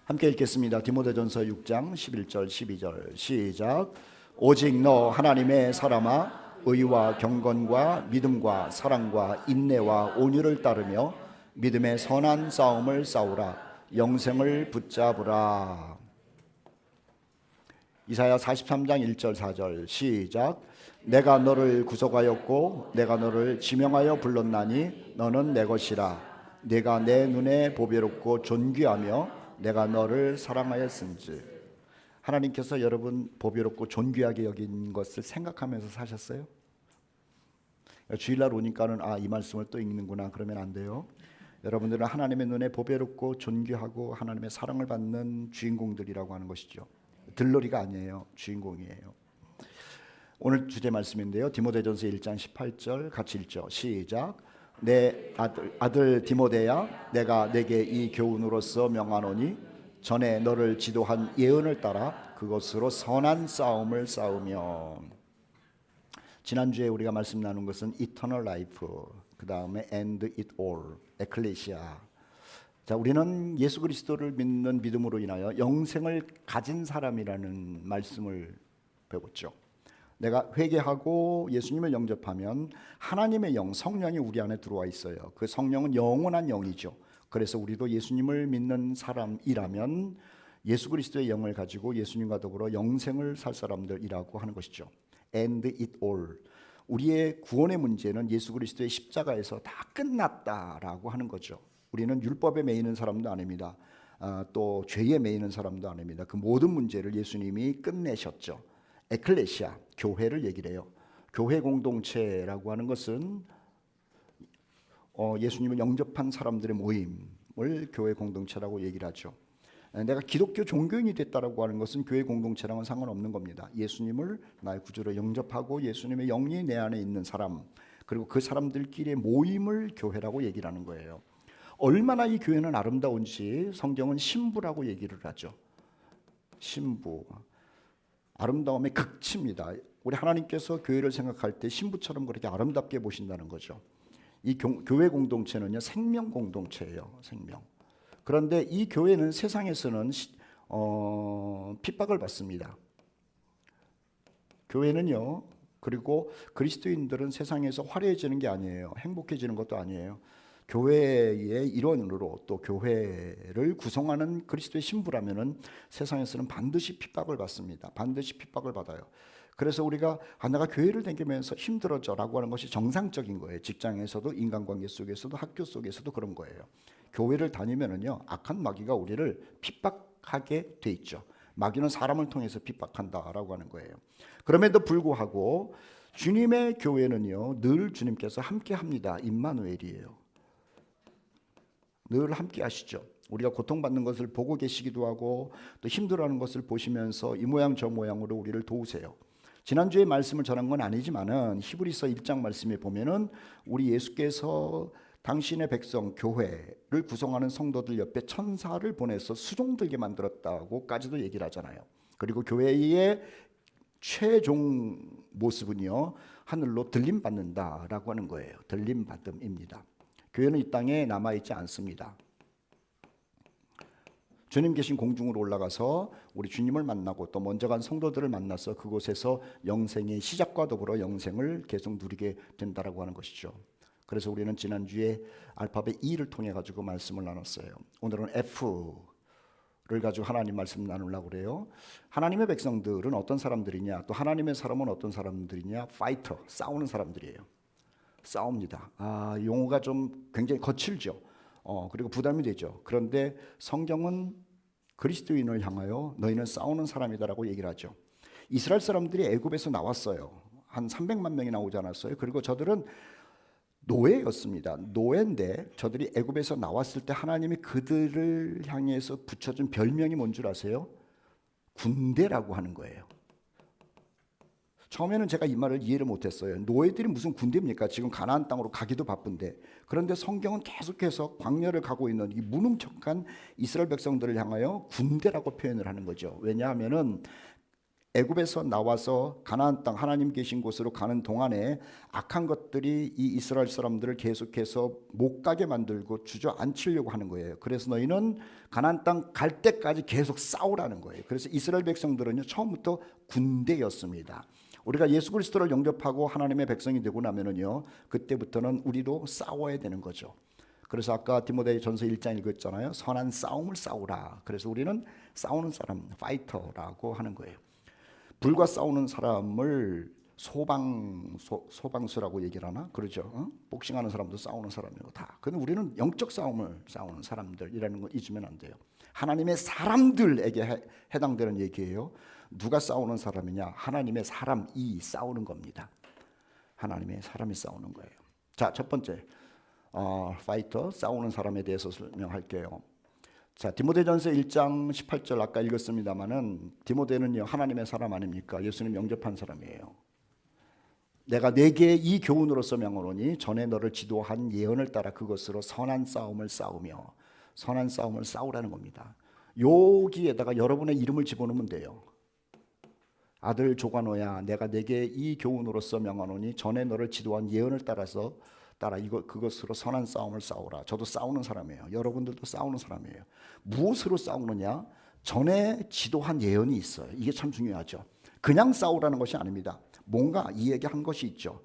함께 읽겠습니다. 디모데전서 6장 11절 12절 시작. 오직 너 하나님의 사람아 의와 경건과 믿음과 사랑과 인내와 온유를 따르며 믿음의 선한 싸움을 싸우라. 영생을 붙잡으라. 이사야 43장 1절 4절 시작. 내가 너를 구속하였고 내가 너를 지명하여 불렀나니 너는 내 것이라. 내가 내 눈에 보배롭고 존귀하며 내가 너를 사랑하였은즉. 하나님께서 여러분 보배롭고 존귀하게 여긴 것을 생각하면서 사셨어요? 주일날 오니까는 이 말씀을 또 읽는구나 그러면 안 돼요. 여러분들은 하나님의 눈에 보배롭고 존귀하고 하나님의 사랑을 받는 주인공들이라고 하는 것이죠. 들러리가 아니에요. 주인공이에요. 오늘 주제 말씀인데요. 디모데전서 1장 18절 같이 읽죠. 시작. 내 아들 디모데야, 내가 내게 이 교훈으로서 명하노니 전에 너를 지도한 예언을 따라 그것으로 선한 싸움을 싸우며. 지난주에 우리가 말씀 나눈 것은 Eternal Life, 그 다음에 And It All, 에클레시아. 자, 우리는 예수 그리스도를 믿는 믿음으로 인하여 영생을 가진 사람이라는 말씀을 배웠죠. 내가 회개하고 예수님을 영접하면 하나님의 영, 성령이 우리 안에 들어와 있어요. 그 성령은 영원한 영이죠. 그래서 우리도 예수님을 믿는 사람이라면 예수 그리스도의 영을 가지고 예수님과 더불어 영생을 살 사람들이라고 하는 것이죠. And it all. 우리의 구원의 문제는 예수 그리스도의 십자가에서 다 끝났다라고 하는 거죠. 우리는 율법에 매이는 사람도 아닙니다. 또 죄에 매이는 사람도 아닙니다. 그 모든 문제를 예수님이 끝내셨죠. 에클레시아, 교회를 얘기를 해요. 교회 공동체라고 하는 것은 예수님을 영접한 사람들의 모임을 교회 공동체라고 얘기를 하죠. 내가 기독교 종교인이 됐다라고 하는 것은 교회 공동체랑은 상관없는 겁니다. 예수님을 나의 구주로 영접하고 예수님의 영이 내 안에 있는 사람, 그리고 그 사람들끼리의 모임을 교회라고 얘기를 하는 거예요. 얼마나 이 교회는 아름다운지 성경은 신부라고 얘기를 하죠. 신부. 아름다움의 극치입니다. 우리 하나님께서 교회를 생각할 때 신부처럼 그렇게 아름답게 보신다는 거죠. 이 교회 공동체는요, 생명 공동체예요. 생명. 그런데 이 교회는 세상에서는 핍박을 받습니다. 교회는요, 그리고 그리스도인들은 세상에서 화려해지는 게 아니에요. 행복해지는 것도 아니에요. 교회의 일원으로 또 교회를 구성하는 그리스도의 신부라면은 세상에서는 반드시 핍박을 받습니다. 반드시 핍박을 받아요. 그래서 우리가 내가 교회를 다니면서 힘들어져라고 하는 것이 정상적인 거예요. 직장에서도, 인간관계 속에서도, 학교 속에서도 그런 거예요. 교회를 다니면은요, 악한 마귀가 우리를 핍박하게 돼 있죠. 마귀는 사람을 통해서 핍박한다라고 하는 거예요. 그럼에도 불구하고 주님의 교회는요, 늘 주님께서 함께합니다. 임마누엘이에요. 늘 함께 하시죠. 우리가 고통받는 것을 보고 계시기도 하고 또 힘들어하는 것을 보시면서 이 모양 저 모양으로 우리를 도우세요. 지난주에 말씀을 전한 건 아니지만은 히브리서 1장 말씀에 보면은 우리 예수께서 당신의 백성 교회를 구성하는 성도들 옆에 천사를 보내서 수종들게 만들었다고까지도 얘기를 하잖아요. 그리고 교회의 최종 모습은요, 하늘로 들림받는다라고 하는 거예요. 들림받음입니다. 교회는 이 땅에 남아있지 않습니다. 주님 계신 공중으로 올라가서 우리 주님을 만나고 또 먼저 간 성도들을 만나서 그곳에서 영생의 시작과 더불어 영생을 계속 누리게 된다라고 하는 것이죠. 그래서 우리는 지난주에 알파벳 E를 통해 가지고 말씀을 나눴어요. 오늘은 F를 가지고 하나님 말씀 나누려고 그래요. 하나님의 백성들은 어떤 사람들이냐, 또 하나님의 사람은 어떤 사람들이냐, 파이터, 싸우는 사람들이에요. 싸웁니다. 용어가 좀 굉장히 거칠죠. 그리고 부담이 되죠. 그런데 성경은 그리스도인을 향하여 너희는 싸우는 사람이다라고 얘기를 하죠. 이스라엘 사람들이 애굽에서 나왔어요. 한 300만 명이 나오지 않았어요. 그리고 저들은 노예였습니다. 노예인데 저들이 애굽에서 나왔을 때 하나님이 그들을 향해서 붙여준 별명이 뭔 줄 아세요? 군대라고 하는 거예요. 처음에는 제가 이 말을 이해를 못했어요. 노예들이 무슨 군대입니까? 지금 가나안 땅으로 가기도 바쁜데. 그런데 성경은 계속해서 광야를 가고 있는 이 무능력한 이스라엘 백성들을 향하여 군대라고 표현을 하는 거죠. 왜냐하면은 애굽에서 나와서 가나안 땅 하나님 계신 곳으로 가는 동안에 악한 것들이 이 이스라엘 사람들을 계속해서 못 가게 만들고 주저앉히려고 하는 거예요. 그래서 너희는 가나안 땅 갈 때까지 계속 싸우라는 거예요. 그래서 이스라엘 백성들은요, 처음부터 군대였습니다. 우리가 예수 그리스도를 영접하고 하나님의 백성이 되고 나면은요, 그때부터는 우리도 싸워야 되는 거죠. 그래서 아까 디모데전서 1장 읽었잖아요. 선한 싸움을 싸우라. 그래서 우리는 싸우는 사람, 파이터라고 하는 거예요. 불과 싸우는 사람을 소방수라고 얘기를 하나? 그러죠. 복싱하는 사람도 싸우는 사람이고 다. 근데 우리는 영적 싸움을 싸우는 사람들이라는 거 잊으면 안 돼요. 하나님의 사람들에게 해당되는 얘기예요. 누가 싸우는 사람이냐? 하나님의 사람이 싸우는 겁니다. 하나님의 사람이 싸우는 거예요. 자, 첫 번째 파이터, 싸우는 사람에 대해서 설명할게요. 자, 디모데전서 1장 18절 아까 읽었습니다마는 디모데는요, 하나님의 사람 아닙니까? 예수님 영접한 사람이에요. 내가 내게 이 교훈으로서 명하노니 전에 너를 지도한 예언을 따라 그것으로 선한 싸움을 싸우며, 선한 싸움을 싸우라는 겁니다. 여기에다가 여러분의 이름을 집어넣으면 돼요. 아들 조간호야, 내가 내게 이 교훈으로서 명하노니 전에 너를 지도한 예언을 따라 그것으로 선한 싸움을 싸우라. 저도 싸우는 사람이에요. 여러분들도 싸우는 사람이에요. 무엇으로 싸우느냐? 전에 지도한 예언이 있어요. 이게 참 중요하죠. 그냥 싸우라는 것이 아닙니다. 뭔가 이야기한 것이 있죠.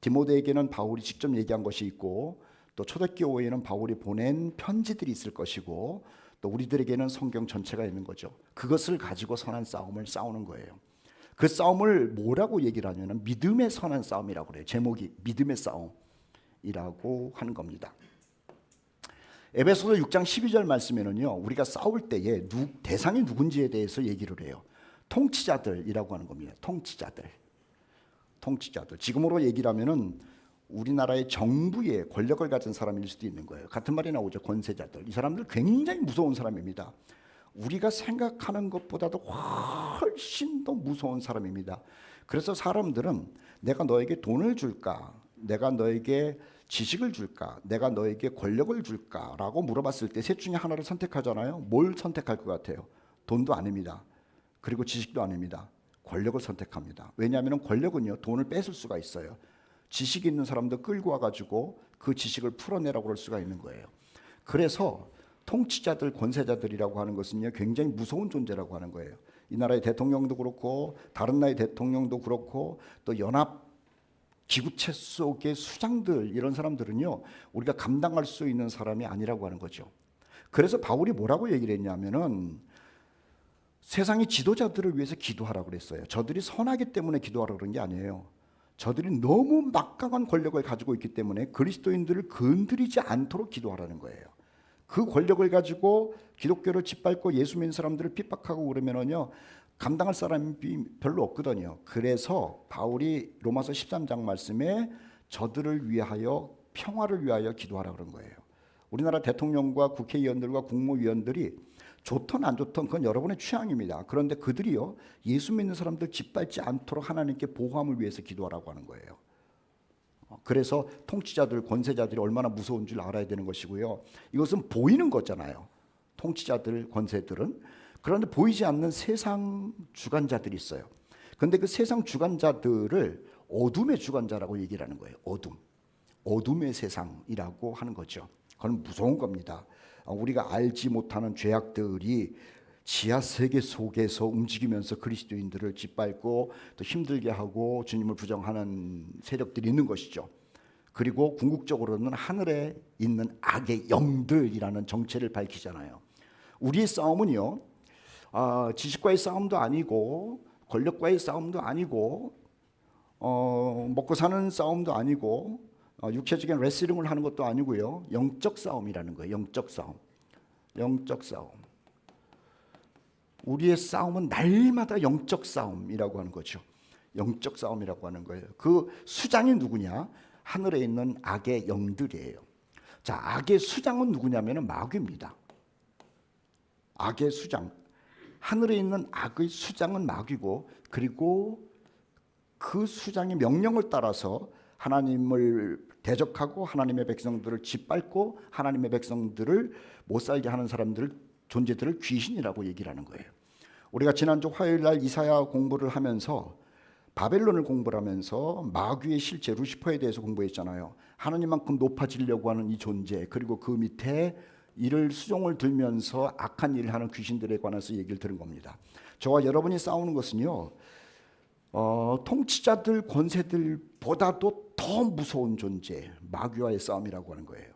디모데에게는 바울이 직접 얘기한 것이 있고, 또 초대교회에는 바울이 보낸 편지들이 있을 것이고, 또 우리들에게는 성경 전체가 있는 거죠. 그것을 가지고 선한 싸움을 싸우는 거예요. 그 싸움을 뭐라고 얘기를 하냐면 믿음의 선한 싸움이라고 그래요. 제목이 믿음의 싸움이라고 하는 겁니다. 에베소서 6장 12절 말씀에는요, 우리가 싸울 때에 대상이 누군지에 대해서 얘기를 해요. 통치자들이라고 하는 겁니다. 통치자들. 지금으로 얘기를 하면은 우리나라의 정부의 권력을 가진 사람일 수도 있는 거예요. 같은 말이 나오죠. 권세자들. 이 사람들 굉장히 무서운 사람입니다. 우리가 생각하는 것보다도 훨씬 더 무서운 사람입니다. 그래서 사람들은 내가 너에게 돈을 줄까? 내가 너에게 지식을 줄까? 내가 너에게 권력을 줄까? 라고 물어봤을 때 셋 중에 하나를 선택하잖아요. 뭘 선택할 것 같아요? 돈도 아닙니다. 그리고 지식도 아닙니다. 권력을 선택합니다. 왜냐하면 권력은요, 돈을 뺏을 수가 있어요. 지식 있는 사람도 끌고 와가지고 그 지식을 풀어내라고 할 수가 있는 거예요. 그래서 통치자들, 권세자들이라고 하는 것은요, 굉장히 무서운 존재라고 하는 거예요. 이 나라의 대통령도 그렇고 다른 나라의 대통령도 그렇고 또 연합 기구체 속의 수장들, 이런 사람들은요, 우리가 감당할 수 있는 사람이 아니라고 하는 거죠. 그래서 바울이 뭐라고 얘기를 했냐면은 세상의 지도자들을 위해서 기도하라고 그랬어요. 저들이 선하기 때문에 기도하라고 그런 게 아니에요. 저들이 너무 막강한 권력을 가지고 있기 때문에 그리스도인들을 건드리지 않도록 기도하라는 거예요. 그 권력을 가지고 기독교를 짓밟고 예수 믿는 사람들을 핍박하고 그러면은요, 감당할 사람이 별로 없거든요. 그래서 바울이 로마서 13장 말씀에 저들을 위하여, 평화를 위하여 기도하라 그런 거예요. 우리나라 대통령과 국회의원들과 국무위원들이 좋든 안 좋든 그건 여러분의 취향입니다. 그런데 그들이요, 예수 믿는 사람들 짓밟지 않도록 하나님께 보호함을 위해서 기도하라고 하는 거예요. 그래서 통치자들, 권세자들이 얼마나 무서운 줄 알아야 되는 것이고요. 이것은 보이는 거잖아요. 통치자들, 권세들은. 그런데 보이지 않는 세상 주관자들이 있어요. 그런데 그 세상 주관자들을 어둠의 주관자라고 얘기를 하는 거예요. 어둠의 세상이라고 하는 거죠. 그건 무서운 겁니다. 우리가 알지 못하는 죄악들이 지하 세계 속에서 움직이면서 그리스도인들을 짓밟고 또 힘들게 하고 주님을 부정하는 세력들이 있는 것이죠. 그리고 궁극적으로는 하늘에 있는 악의 영들이라는 정체를 밝히잖아요. 우리의 싸움은요, 지식과의 싸움도 아니고 권력과의 싸움도 아니고 먹고 사는 싸움도 아니고 육체적인 레슬링을 하는 것도 아니고요. 영적 싸움이라는 거예요. 영적 싸움. 우리의 싸움은 날마다 영적 싸움이라고 하는 거죠. 영적 싸움이라고 하는 거예요. 그 수장이 누구냐? 하늘에 있는 악의 영들이에요. 자, 악의 수장은 누구냐면 마귀입니다. 악의 수장. 하늘에 있는 악의 수장은 마귀고, 그리고 그 수장의 명령을 따라서 하나님을 대적하고 하나님의 백성들을 짓밟고 하나님의 백성들을 못 살게 하는 존재들을 귀신이라고 얘기를 하는 거예요. 우리가 지난주 화요일 날 이사야 공부를 하면서 바벨론을 공부를 하면서 마귀의 실체 루시퍼에 대해서 공부했잖아요. 하나님만큼 높아지려고 하는 이 존재, 그리고 그 밑에 이를 수종을 들면서 악한 일을 하는 귀신들에 관해서 얘기를 들은 겁니다. 저와 여러분이 싸우는 것은요, 통치자들 권세들보다도 더 무서운 존재, 마귀와의 싸움이라고 하는 거예요.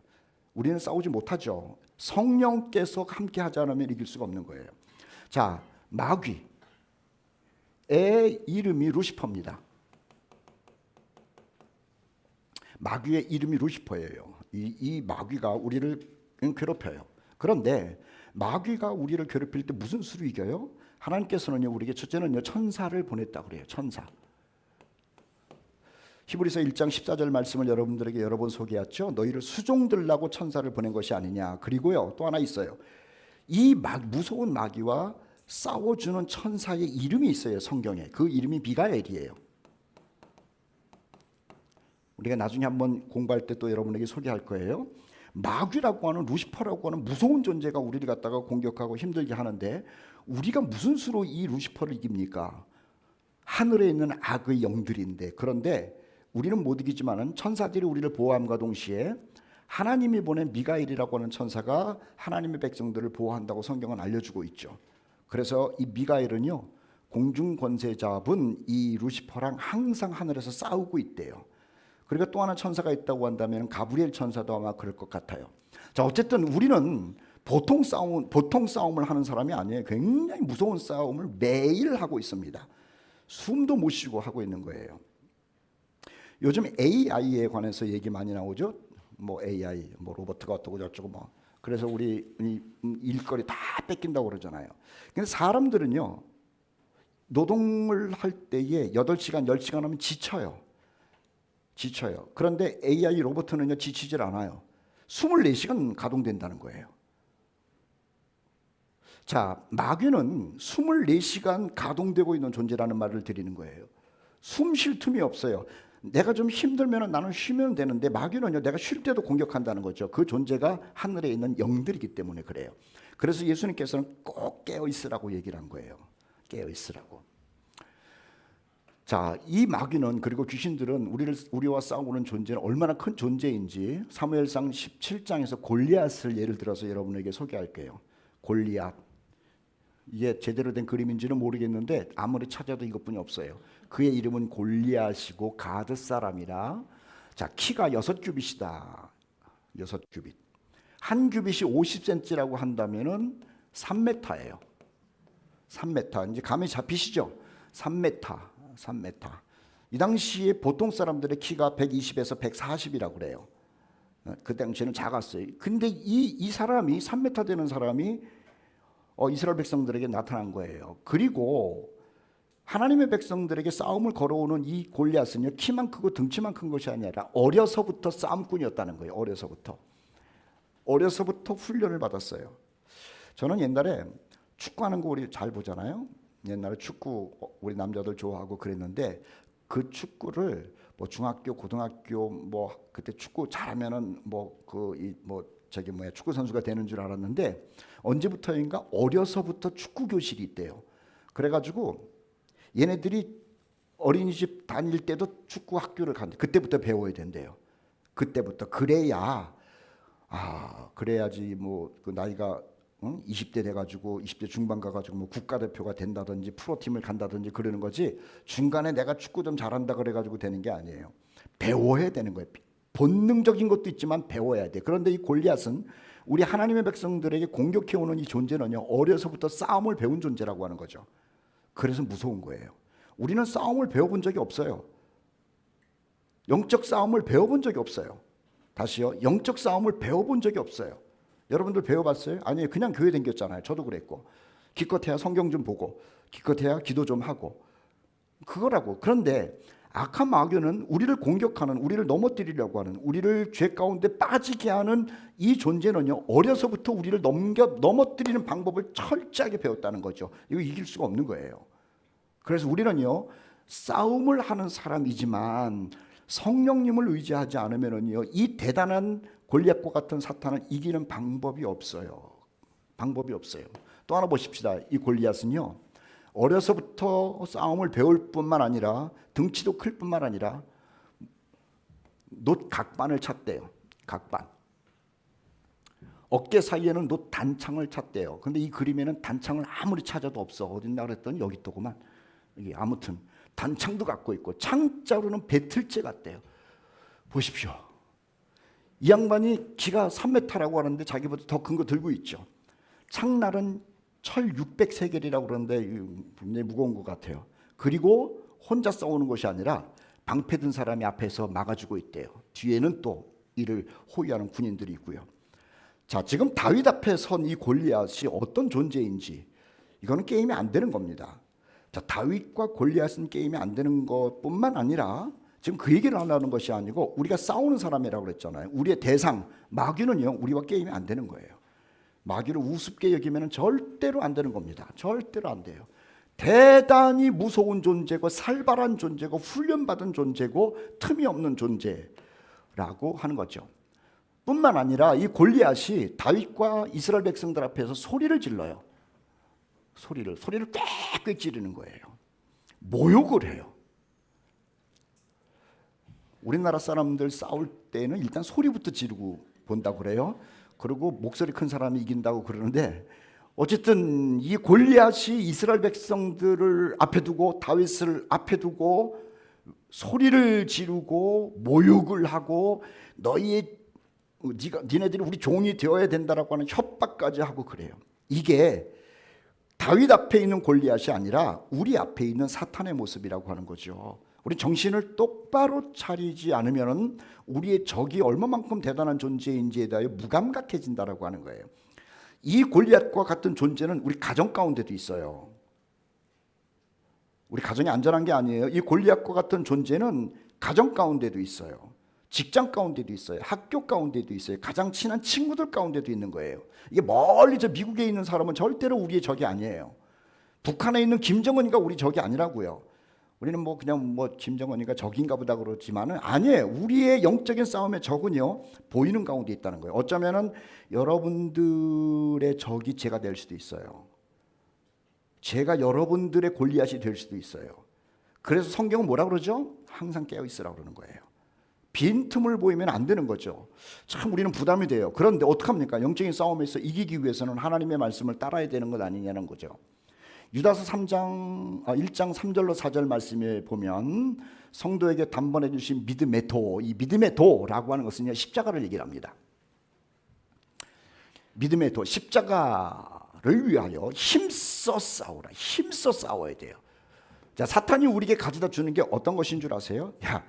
우리는 싸우지 못하죠. 성령께서 함께 하지 않으면 이길 수가 없는 거예요. 자, 마귀의 이름이 루시퍼입니다. 마귀의 이름이 루시퍼예요. 이 마귀가 우리를 괴롭혀요. 그런데 마귀가 우리를 괴롭힐 때 무슨 수로 이겨요? 하나님께서는요, 우리에게 첫째는요, 천사를 보냈다 그래요. 천사. 히브리서 1장 14절 말씀을 여러분들에게 여러 번 소개했죠. 너희를 수종들라고 천사를 보낸 것이 아니냐. 그리고요, 또 하나 있어요. 이 무서운 마귀와 싸워주는 천사의 이름이 있어요. 성경에. 그 이름이 미가엘이에요. 우리가 나중에 한번 공부할 때 또 여러분에게 소개할 거예요. 마귀라고 하는 루시퍼라고 하는 무서운 존재가 우리를 갖다가 공격하고 힘들게 하는데, 우리가 무슨 수로 이 루시퍼를 이깁니까? 하늘에 있는 악의 영들인데, 그런데 우리는 못 이기지만은 천사들이 우리를 보호함과 동시에 하나님이 보낸 미가엘이라고 하는 천사가 하나님의 백성들을 보호한다고 성경은 알려주고 있죠. 그래서 이 미가엘은요, 공중 권세 잡은 이 루시퍼랑 항상 하늘에서 싸우고 있대요. 그리고 또 하나 천사가 있다고 한다면 가브리엘 천사도 아마 그럴 것 같아요. 자, 어쨌든 우리는 보통 싸움을 하는 사람이 아니에요. 굉장히 무서운 싸움을 매일 하고 있습니다. 숨도 못 쉬고 하고 있는 거예요. 요즘 AI에 관해서 얘기 많이 나오죠. 뭐 AI, 뭐 로봇가 어떻고 저쩌고 뭐. 그래서 우리 일거리 다 뺏긴다고 그러잖아요. 근데 사람들은요, 노동을 할 때에 8시간, 10시간 하면 지쳐요. 그런데 AI 로봇은요, 지치질 않아요. 24시간 가동된다는 거예요. 자, 마귀는 24시간 가동되고 있는 존재라는 말을 드리는 거예요. 숨 쉴 틈이 없어요. 내가 좀 힘들면 나는 쉬면 되는데, 마귀는요, 내가 쉴 때도 공격한다는 거죠. 그 존재가 하늘에 있는 영들이기 때문에 그래요. 그래서 예수님께서는 꼭 깨어 있으라고 얘기를 한 거예요. 깨어 있으라고. 자, 이 마귀는, 그리고 귀신들은 우리와 싸우는 존재는 얼마나 큰 존재인지 사무엘상 17장에서 골리앗을 예를 들어서 여러분에게 소개할게요. 골리앗. 이게 제대로 된 그림인지는 모르겠는데 아무리 찾아도 이것뿐이 없어요. 그의 이름은 골리앗이고 가드 사람이라. 자, 키가 6규빗이다. 6규빗. 한 규빗이 50cm라고 한다면은 3m예요. 3m. 이제 감이 잡히시죠? 3m. 이 당시에 보통 사람들의 키가 120에서 140이라고 그래요. 그 당시에는 작았어요. 근데 이 사람이 3m 되는 사람이 이스라엘 백성들에게 나타난 거예요. 그리고 하나님의 백성들에게 싸움을 걸어오는 이 골리앗은요, 키만 크고 등치만 큰 것이 아니라 어려서부터 싸움꾼이었다는 거예요. 어려서부터 훈련을 받았어요. 저는 옛날에 축구하는 거 우리 잘 보잖아요. 옛날에 축구 우리 남자들 좋아하고 그랬는데, 그 축구를 뭐 중학교, 고등학교 뭐 그때 축구 잘하면은 축구 선수가 되는 줄 알았는데, 언제부터인가 어려서부터 축구 교실이 있대요. 그래가지고 얘네들이 어린이집 다닐 때도 축구 학교를 간대. 그때부터 배워야 된대요. 그때부터. 그래야지 뭐 그 나이가 20대 돼가지고 20대 중반 가가지고 뭐 국가대표가 된다든지 프로팀을 간다든지 그러는 거지, 중간에 내가 축구 좀 잘한다 그래가지고 되는 게 아니에요. 배워야 되는 거예요. 본능적인 것도 있지만 배워야 돼. 그런데 이 골리앗은 우리 하나님의 백성들에게 공격해오는 이 존재는요, 어려서부터 싸움을 배운 존재라고 하는 거죠. 그래서 무서운 거예요. 우리는 싸움을 배워본 적이 없어요. 영적 싸움을 배워본 적이 없어요. 다시요, 영적 싸움을 배워본 적이 없어요. 여러분들 배워봤어요? 아니에요. 그냥 교회 다녔잖아요. 저도 그랬고. 기껏해야 성경 좀 보고, 기껏해야 기도 좀 하고, 그거라고. 그런데 악한 마귀는 우리를 공격하는, 우리를 넘어뜨리려고 하는, 우리를 죄 가운데 빠지게 하는 이 존재는요, 어려서부터 우리를 넘어뜨리는 방법을 철저하게 배웠다는 거죠. 이거 이길 수가 없는 거예요. 그래서 우리는요, 싸움을 하는 사람이지만 성령님을 의지하지 않으면은요, 이 대단한 골리앗과 같은 사탄을 이기는 방법이 없어요. 또 하나 보십시다. 이 골리앗은요, 어려서부터 싸움을 배울 뿐만 아니라 덩치도 클 뿐만 아니라 놋 각반을 찼대요. 각반. 어깨 사이에는 놋 단창을 찼대요. 근데 이 그림에는 단창을 아무리 찾아도 없어. 어딨나 그랬더니 여기 있더구만. 이게 아무튼 단창도 갖고 있고 창자로는 배틀째 같대요. 보십시오. 이 양반이 키가 3m라고 하는데 자기보다 더 큰 거 들고 있죠. 창날은 철 600세겔이라고 그러는데 굉장히 무거운 것 같아요. 그리고 혼자 싸우는 것이 아니라 방패 든 사람이 앞에서 막아주고 있대요. 뒤에는 또 이를 호위하는 군인들이 있고요. 자, 지금 다윗 앞에 선 이 골리앗이 어떤 존재인지 이거는 게임이 안 되는 겁니다. 자, 다윗과 골리앗은 게임이 안 되는 것뿐만 아니라 지금 그 얘기를 하는 것이 아니고 우리가 싸우는 사람이라고 그랬잖아요. 우리의 대상 마귀는요, 우리와 게임이 안 되는 거예요. 마귀를 우습게 여기면 절대로 안 되는 겁니다. 절대로 안 돼요. 대단히 무서운 존재고 살벌한 존재고 훈련받은 존재고 틈이 없는 존재라고 하는 거죠. 뿐만 아니라 이 골리앗이 다윗과 이스라엘 백성들 앞에서 소리를 질러요. 소리를 꽥꽥 지르는 거예요. 모욕을 해요. 우리나라 사람들 싸울 때는 일단 소리부터 지르고 본다고 그래요. 그리고 목소리 큰 사람이 이긴다고 그러는데 어쨌든 이 골리앗이 이스라엘 백성들을 앞에 두고 다윗을 앞에 두고 소리를 지르고 모욕을 하고 니네들이 우리 종이 되어야 된다라고 하는 협박까지 하고 그래요. 이게 다윗 앞에 있는 골리앗이 아니라 우리 앞에 있는 사탄의 모습이라고 하는 거죠. 우리 정신을 똑바로 차리지 않으면 우리의 적이 얼마만큼 대단한 존재인지에 대하여 무감각해진다라고 하는 거예요. 이 골리앗과 같은 존재는 우리 가정 가운데도 있어요. 우리 가정이 안전한 게 아니에요. 이 골리앗과 같은 존재는 가정 가운데도 있어요. 직장 가운데도 있어요. 학교 가운데도 있어요. 가장 친한 친구들 가운데도 있는 거예요. 이게 멀리 저 미국에 있는 사람은 절대로 우리의 적이 아니에요. 북한에 있는 김정은이가 우리 적이 아니라고요. 우리는 그냥 김정은이가 적인가 보다 그렇지만은 아니에요. 우리의 영적인 싸움의 적은요, 보이는 가운데 있다는 거예요. 어쩌면은 여러분들의 적이 제가 될 수도 있어요. 제가 여러분들의 골리앗이 될 수도 있어요. 그래서 성경은 뭐라 그러죠? 항상 깨어 있으라고 그러는 거예요. 빈틈을 보이면 안 되는 거죠. 참 우리는 부담이 돼요. 그런데 어떡합니까? 영적인 싸움에서 이기기 위해서는 하나님의 말씀을 따라야 되는 것 아니냐는 거죠. 유다서 1장 3절로 4절 말씀에 보면 성도에게 단번해 주신 믿음의 도, 이 믿음의 도라고 하는 것은 십자가를 얘기를 합니다. 믿음의 도, 십자가를 위하여 힘써 싸우라. 힘써 싸워야 돼요. 자, 사탄이 우리에게 가져다 주는 게 어떤 것인 줄 아세요? 야,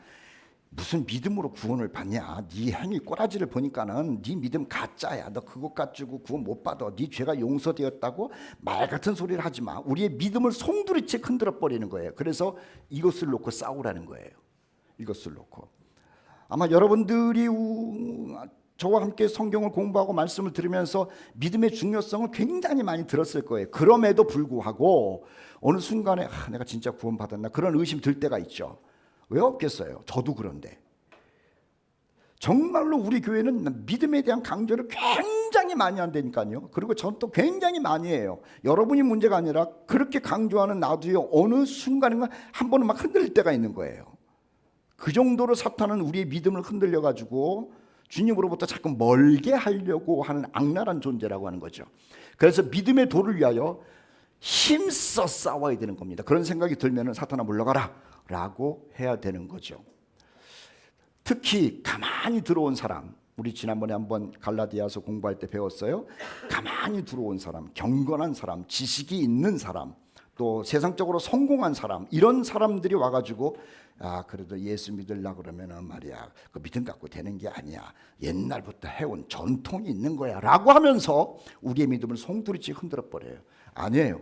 무슨 믿음으로 구원을 받냐? 네 행위 꼬라지를 보니까는 네 믿음 가짜야. 너 그것 가지고 구원 못 받아. 네 죄가 용서되었다고 말 같은 소리를 하지 마. 우리의 믿음을 송두리째 흔들어 버리는 거예요. 그래서 이것을 놓고 싸우라는 거예요. 이것을 놓고. 아마 여러분들이 저와 함께 성경을 공부하고 말씀을 들으면서 믿음의 중요성을 굉장히 많이 들었을 거예요. 그럼에도 불구하고 어느 순간에 내가 진짜 구원 받았나 그런 의심 들 때가 있죠. 왜 없겠어요? 저도 그런데 정말로 우리 교회는 믿음에 대한 강조를 굉장히 많이 한다니까요. 그리고 전 또 굉장히 많이 해요. 여러분이 문제가 아니라 그렇게 강조하는 나도요, 어느 순간인가 한 번은 막 흔들릴 때가 있는 거예요. 그 정도로 사탄은 우리의 믿음을 흔들려 가지고 주님으로부터 자꾸 멀게 하려고 하는 악랄한 존재라고 하는 거죠. 그래서 믿음의 도를 위하여 힘써 싸워야 되는 겁니다. 그런 생각이 들면 사탄아 물러가라 라고 해야 되는 거죠. 특히 가만히 들어온 사람, 우리 지난번에 한번 갈라디아서 공부할 때 배웠어요. 가만히 들어온 사람, 경건한 사람, 지식이 있는 사람, 또 세상적으로 성공한 사람, 이런 사람들이 와가지고 그래도 예수 믿으려고 그러면은 말이야, 그 믿음 갖고 되는 게 아니야, 옛날부터 해온 전통이 있는 거야 라고 하면서 우리의 믿음을 송두리째 흔들어 버려요. 아니에요.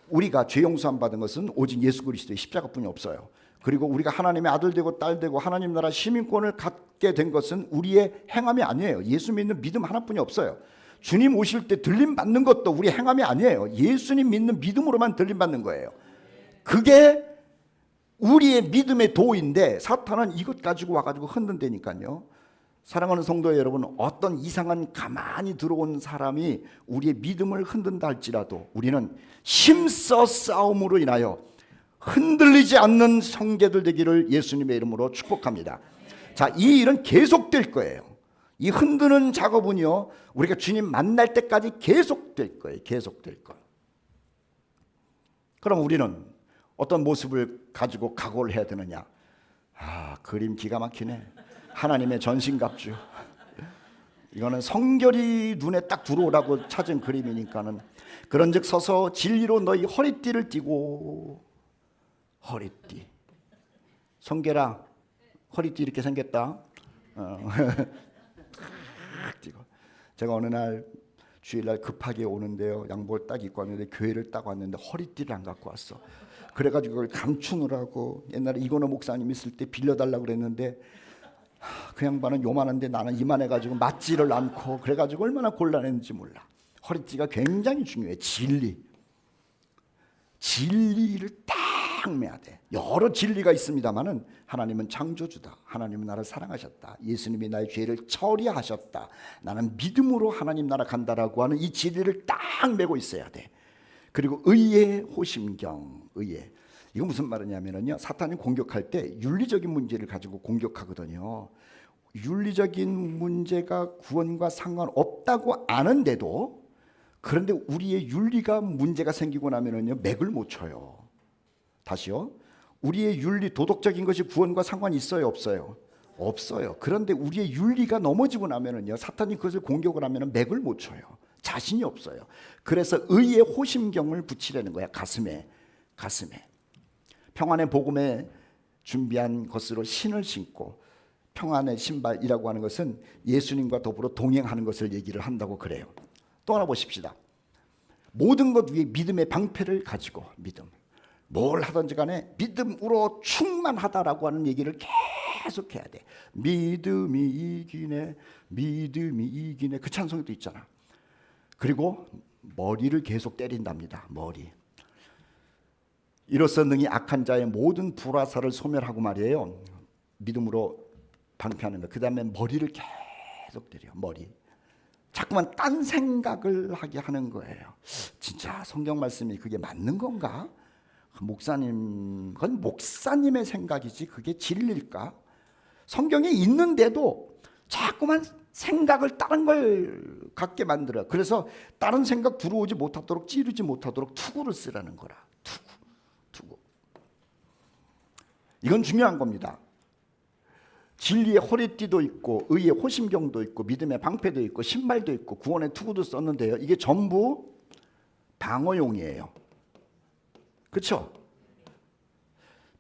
우리가 죄 용서함 받은 것은 오직 예수 그리스도의 십자가뿐이 없어요. 그리고 우리가 하나님의 아들 되고 딸 되고 하나님 나라 시민권을 갖게 된 것은 우리의 행함이 아니에요. 예수 믿는 믿음 하나뿐이 없어요. 주님 오실 때 들림 받는 것도 우리 행함이 아니에요. 예수님 믿는 믿음으로만 들림 받는 거예요. 그게 우리의 믿음의 도인데 사탄은 이것 가지고 와가지고 흔든다니까요. 사랑하는 성도 여러분, 어떤 이상한 가만히 들어온 사람이 우리의 믿음을 흔든다 할지라도 우리는 힘써 싸움으로 인하여 흔들리지 않는 형제들 되기를 예수님의 이름으로 축복합니다. 자, 이 일은 계속될 거예요. 이 흔드는 작업은요, 우리가 주님 만날 때까지 계속될 거예요. 계속될 거예요. 그럼 우리는 어떤 모습을 가지고 각오를 해야 되느냐? 그림 기가 막히네. 하나님의 전신갑주. 이거는 성결이 눈에 딱 들어오라고 찾은 그림이니까는, 그런즉 서서 진리로 너희 허리띠를 띠고. 허리띠. 성결아, 허리띠 이렇게 생겼다. 띠고. 제가 어느 날 주일날 급하게 오는데요, 양복을 딱 입고 왔는데 교회를 딱 왔는데 허리띠를 안 갖고 왔어. 그래가지고 그걸 감추느라고, 옛날에 이건호 목사님 있을 때 빌려달라고 그랬는데 그 양반은 요만한데 나는 이만해가지고 맞지를 않고, 그래가지고 얼마나 곤란했는지 몰라. 허리띠가 굉장히 중요해. 진리를 딱 매야 돼. 여러 진리가 있습니다마는 하나님은 창조주다. 하나님은 나를 사랑하셨다. 예수님이 나의 죄를 처리하셨다. 나는 믿음으로 하나님 나라 간다라고 하는 이 진리를 딱 메고 있어야 돼. 그리고 의의 호심경, 의의. 이거 무슨 말이냐면요, 사탄이 공격할 때 윤리적인 문제를 가지고 공격하거든요. 윤리적인 문제가 구원과 상관없다고 아는데도, 그런데 우리의 윤리가 문제가 생기고 나면은요, 맥을 못 쳐요. 다시요. 우리의 윤리, 도덕적인 것이 구원과 상관이 있어요, 없어요? 없어요. 그런데 우리의 윤리가 넘어지고 나면은요, 사탄이 그것을 공격을 하면은 맥을 못 쳐요. 자신이 없어요. 그래서 의의 호심경을 붙이려는 거야. 가슴에. 평안의 복음에 준비한 것으로 신을 신고, 평안의 신발이라고 하는 것은 예수님과 더불어 동행하는 것을 얘기를 한다고 그래요. 또 하나 보십시다. 모든 것 위에 믿음의 방패를 가지고, 믿음. 뭘 하든지 간에 믿음으로 충만하다라고 하는 얘기를 계속 해야 돼. 믿음이 이기네, 믿음이 이기네. 그 찬송도 있잖아. 그리고 머리를 계속 때린답니다. 머리. 이로써 능히 악한 자의 모든 불화살을 소멸하고 말이에요. 믿음으로 방패하는 거. 그 다음에 머리를 계속 때려. 머리. 자꾸만 딴 생각을 하게 하는 거예요. 진짜 성경 말씀이 그게 맞는 건가? 목사님, 그건 목사님의 생각이지 그게 진리일까? 성경에 있는데도 자꾸만 생각을 다른 걸 갖게 만들어. 그래서 다른 생각 들어오지 못하도록, 찌르지 못하도록 투구를 쓰라는 거라. 투구. 이건 중요한 겁니다. 진리의 허리띠도 있고, 의의 호심경도 있고, 믿음의 방패도 있고, 신발도 있고, 구원의 투구도 썼는데요, 이게 전부 방어용이에요. 그렇죠?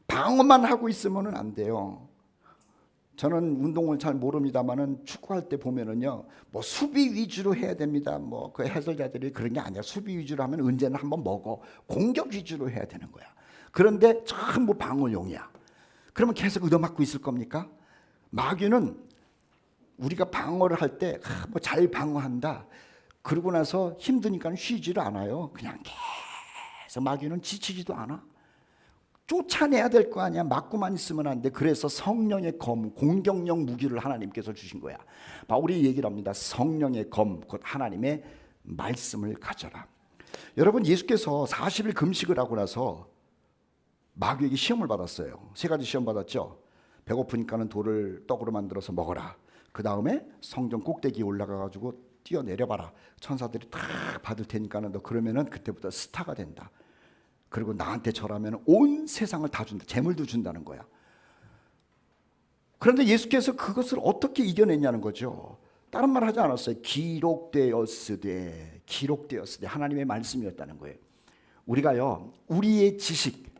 방어만 하고 있으면 안 돼요. 저는 운동을 잘 모릅니다만은 축구할 때 보면은요, 뭐 수비 위주로 해야 됩니다. 뭐 그 해설자들이 그런 게 아니야. 수비 위주로 하면 언제나 한번 먹어. 공격 위주로 해야 되는 거야. 그런데 전부 방어용이야. 그러면 계속 얻어맞고 있을 겁니까? 마귀는 우리가 방어를 할 때 뭐 잘 방어한다. 그러고 나서 힘드니까 쉬지를 않아요. 그냥 계속 마귀는 지치지도 않아. 쫓아내야 될 거 아니야. 맞고만 있으면 안 돼. 그래서 성령의 검, 공격력 무기를 하나님께서 주신 거야. 바울이 얘기를 합니다. 성령의 검, 곧 하나님의 말씀을 가져라. 여러분, 예수께서 40일 금식을 하고 나서 마귀에게 시험을 받았어요. 3가지 시험 받았죠. 배고프니까는 돌을 떡으로 만들어서 먹어라. 그 다음에 성전 꼭대기에 올라가가지고 뛰어내려봐라. 천사들이 다 받을 테니까는 너 그러면은 그때부터 스타가 된다. 그리고 나한테 절하면 온 세상을 다 준다. 재물도 준다는 거야. 그런데 예수께서 그것을 어떻게 이겨냈냐는 거죠. 다른 말 하지 않았어요. 기록되었으되 하나님의 말씀이었다는 거예요. 우리가요, 우리의 지식,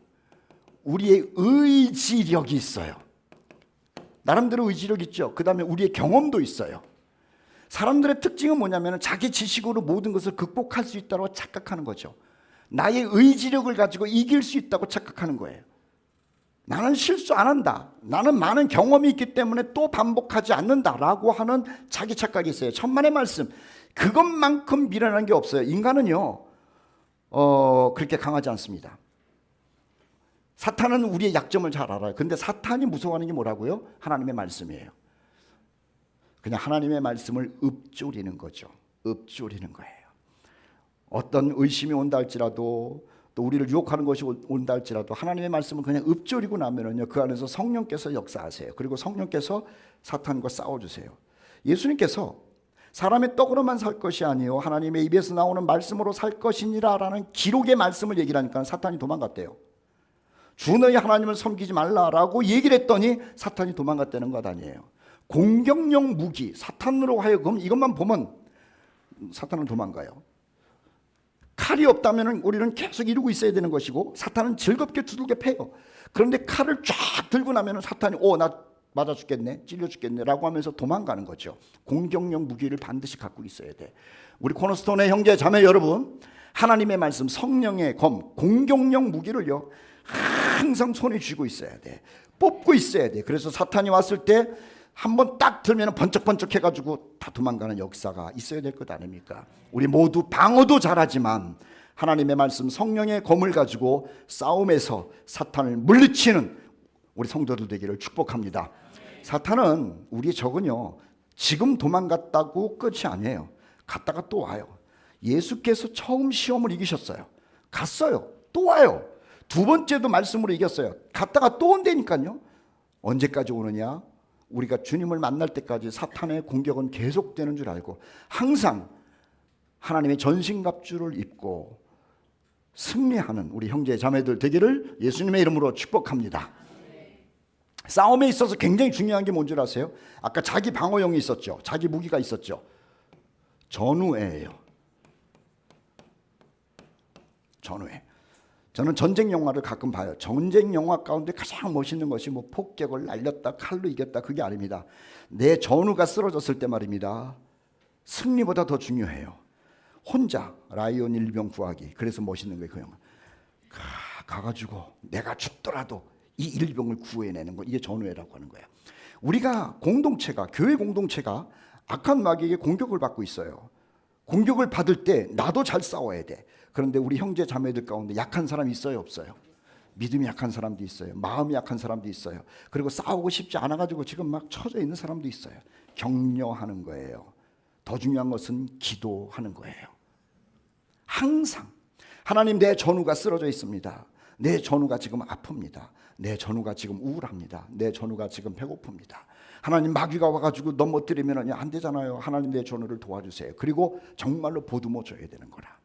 우리의 의지력이 있어요. 나름대로 의지력 있죠. 그 다음에 우리의 경험도 있어요. 사람들의 특징은 뭐냐면 자기 지식으로 모든 것을 극복할 수 있다고 착각하는 거죠. 나의 의지력을 가지고 이길 수 있다고 착각하는 거예요. 나는 실수 안 한다. 나는 많은 경험이 있기 때문에 또 반복하지 않는다라고 하는 자기 착각이 있어요. 천만의 말씀. 그것만큼 미련한 게 없어요. 인간은요, 그렇게 강하지 않습니다. 사탄은 우리의 약점을 잘 알아요. 근데 사탄이 무서워하는 게 뭐라고요? 하나님의 말씀이에요. 그냥 하나님의 말씀을 읊조리는 거죠. 읊조리는 거예요. 어떤 의심이 온다 할지라도 또 우리를 유혹하는 것이 온다 할지라도 하나님의 말씀을 그냥 읊조리고 나면은요, 그 안에서 성령께서 역사하세요. 그리고 성령께서 사탄과 싸워주세요. 예수님께서 사람의 떡으로만 살 것이 아니요 하나님의 입에서 나오는 말씀으로 살 것이니라 라는 기록의 말씀을 얘기를 하니까 사탄이 도망갔대요. 주 너희 하나님을 섬기지 말라라고 얘기를 했더니 사탄이 도망갔다는 것 아니에요. 공격용 무기, 사탄으로 하여금 이것만 보면 사탄은 도망가요. 칼이 없다면 우리는 계속 이루고 있어야 되는 것이고 사탄은 즐겁게 두들겨 패요. 그런데 칼을 쫙 들고 나면 사탄이 나 맞아 죽겠네, 찔려 죽겠네 라고 하면서 도망가는 거죠. 공격용 무기를 반드시 갖고 있어야 돼. 우리 코너스톤의 형제 자매 여러분, 하나님의 말씀, 성령의 검, 공격용 무기를요 항상 손에 쥐고 있어야 돼. 뽑고 있어야 돼. 그래서 사탄이 왔을 때 한번 딱 들면 번쩍번쩍 해가지고 다 도망가는 역사가 있어야 될 것 아닙니까? 우리 모두 방어도 잘하지만 하나님의 말씀, 성령의 검을 가지고 싸움에서 사탄을 물리치는 우리 성도들 되기를 축복합니다. 사탄은 우리 적은요, 지금 도망갔다고 끝이 아니에요. 갔다가 또 와요. 예수께서 처음 시험을 이기셨어요. 갔어요. 또 와요. 두 번째도 말씀으로 이겼어요. 갔다가 또 온다니까요. 언제까지 오느냐? 우리가 주님을 만날 때까지 사탄의 공격은 계속되는 줄 알고 항상 하나님의 전신갑주를 입고 승리하는 우리 형제 자매들 되기를 예수님의 이름으로 축복합니다. 싸움에 있어서 굉장히 중요한 게 뭔지 아세요? 아까 자기 방어용이 있었죠. 자기 무기가 있었죠. 전우회예요. 전우회. 저는 전쟁 영화를 가끔 봐요. 전쟁 영화 가운데 가장 멋있는 것이 뭐 폭격을 날렸다, 칼로 이겼다, 그게 아닙니다. 내 전우가 쓰러졌을 때 말입니다. 승리보다 더 중요해요. 혼자 라이온 일병 구하기. 그래서 멋있는 거예요. 그 영화. 가가지고 내가 죽더라도 이 일병을 구해내는 거, 이게 전우회라고 하는 거예요. 우리가 공동체가, 교회 공동체가 악한 마귀에게 공격을 받고 있어요. 공격을 받을 때 나도 잘 싸워야 돼. 그런데 우리 형제 자매들 가운데 약한 사람이 있어요, 없어요? 믿음이 약한 사람도 있어요. 마음이 약한 사람도 있어요. 그리고 싸우고 싶지 않아가지고 지금 막 처져 있는 사람도 있어요. 격려하는 거예요. 더 중요한 것은 기도하는 거예요. 항상 하나님, 내 전우가 쓰러져 있습니다. 내 전우가 지금 아픕니다. 내 전우가 지금 우울합니다. 내 전우가 지금 배고픕니다. 하나님, 마귀가 와가지고 넘어뜨리면 안 되잖아요. 하나님, 내 전우를 도와주세요. 그리고 정말로 보듬어 줘야 되는 거라.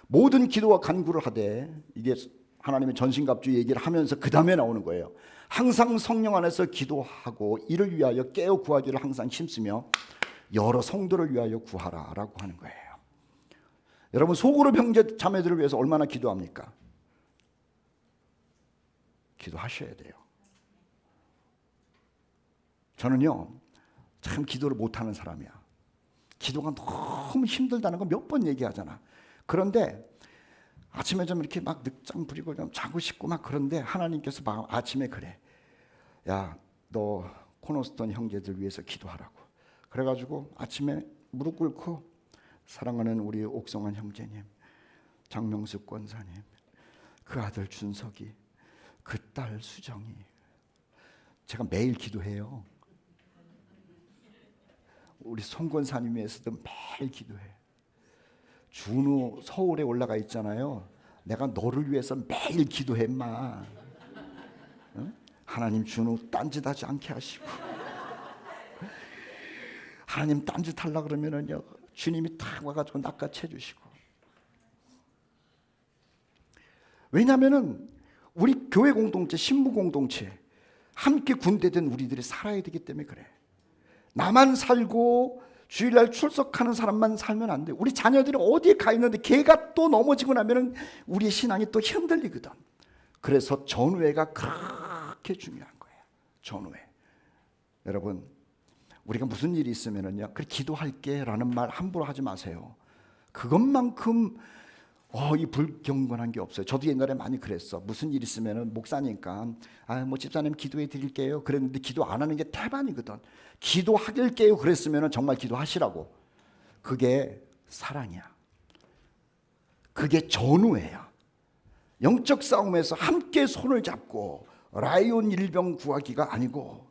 모든 기도와 간구를 하되, 이게 하나님의 전신갑주 얘기를 하면서 그 다음에 나오는 거예요. 항상 성령 안에서 기도하고 이를 위하여 깨어 구하기를 항상 힘쓰며 여러 성도를 위하여 구하라 라고 하는 거예요. 여러분, 소그룹 형제 자매들을 위해서 얼마나 기도합니까? 기도하셔야 돼요. 저는요, 참 기도를 못하는 사람이야. 기도가 너무 힘들다는 거 몇 번 얘기하잖아. 그런데 아침에 좀 이렇게 막 늦잠 부리고 좀 자고 싶고 막 그런데 하나님께서 아침에 그래. 야, 너 코너스톤 형제들 위해서 기도하라고. 그래가지고 아침에 무릎 꿇고 사랑하는 우리 옥성환 형제님, 장명숙 권사님, 그 아들 준석이, 그 딸 수정이, 제가 매일 기도해요. 우리 송 권사님 위해서도 매일 기도해. 준우 서울에 올라가 있잖아요. 내가 너를 위해서 매일 기도해 마. 응? 하나님, 준우 딴짓하지 않게 하시고, 하나님 딴짓 하려고 그러면은요, 주님이 탁 와가지고 낚아채 주시고. 왜냐하면은 우리 교회 공동체, 신부 공동체, 함께 군대된 우리들이 살아야 되기 때문에 그래. 나만 살고 주일날 출석하는 사람만 살면 안 돼. 우리 자녀들이 어디에 가 있는데 걔가 또 넘어지고 나면은 우리의 신앙이 또 흔들리거든. 그래서 전우회가 그렇게 중요한 거예요. 전우회. 여러분, 우리가 무슨 일이 있으면은요, 그래 기도할게 라는 말 함부로 하지 마세요. 그것만큼 이 불경건한 게 없어요. 저도 옛날에 많이 그랬어. 무슨 일 있으면은 목사니까 뭐 집사님 기도해 드릴게요 그랬는데 기도 안 하는 게 태반이거든. 기도하길게요 그랬으면은 정말 기도하시라고. 그게 사랑이야. 그게 전우회야. 영적 싸움에서 함께 손을 잡고 라이온 일병 구하기가 아니고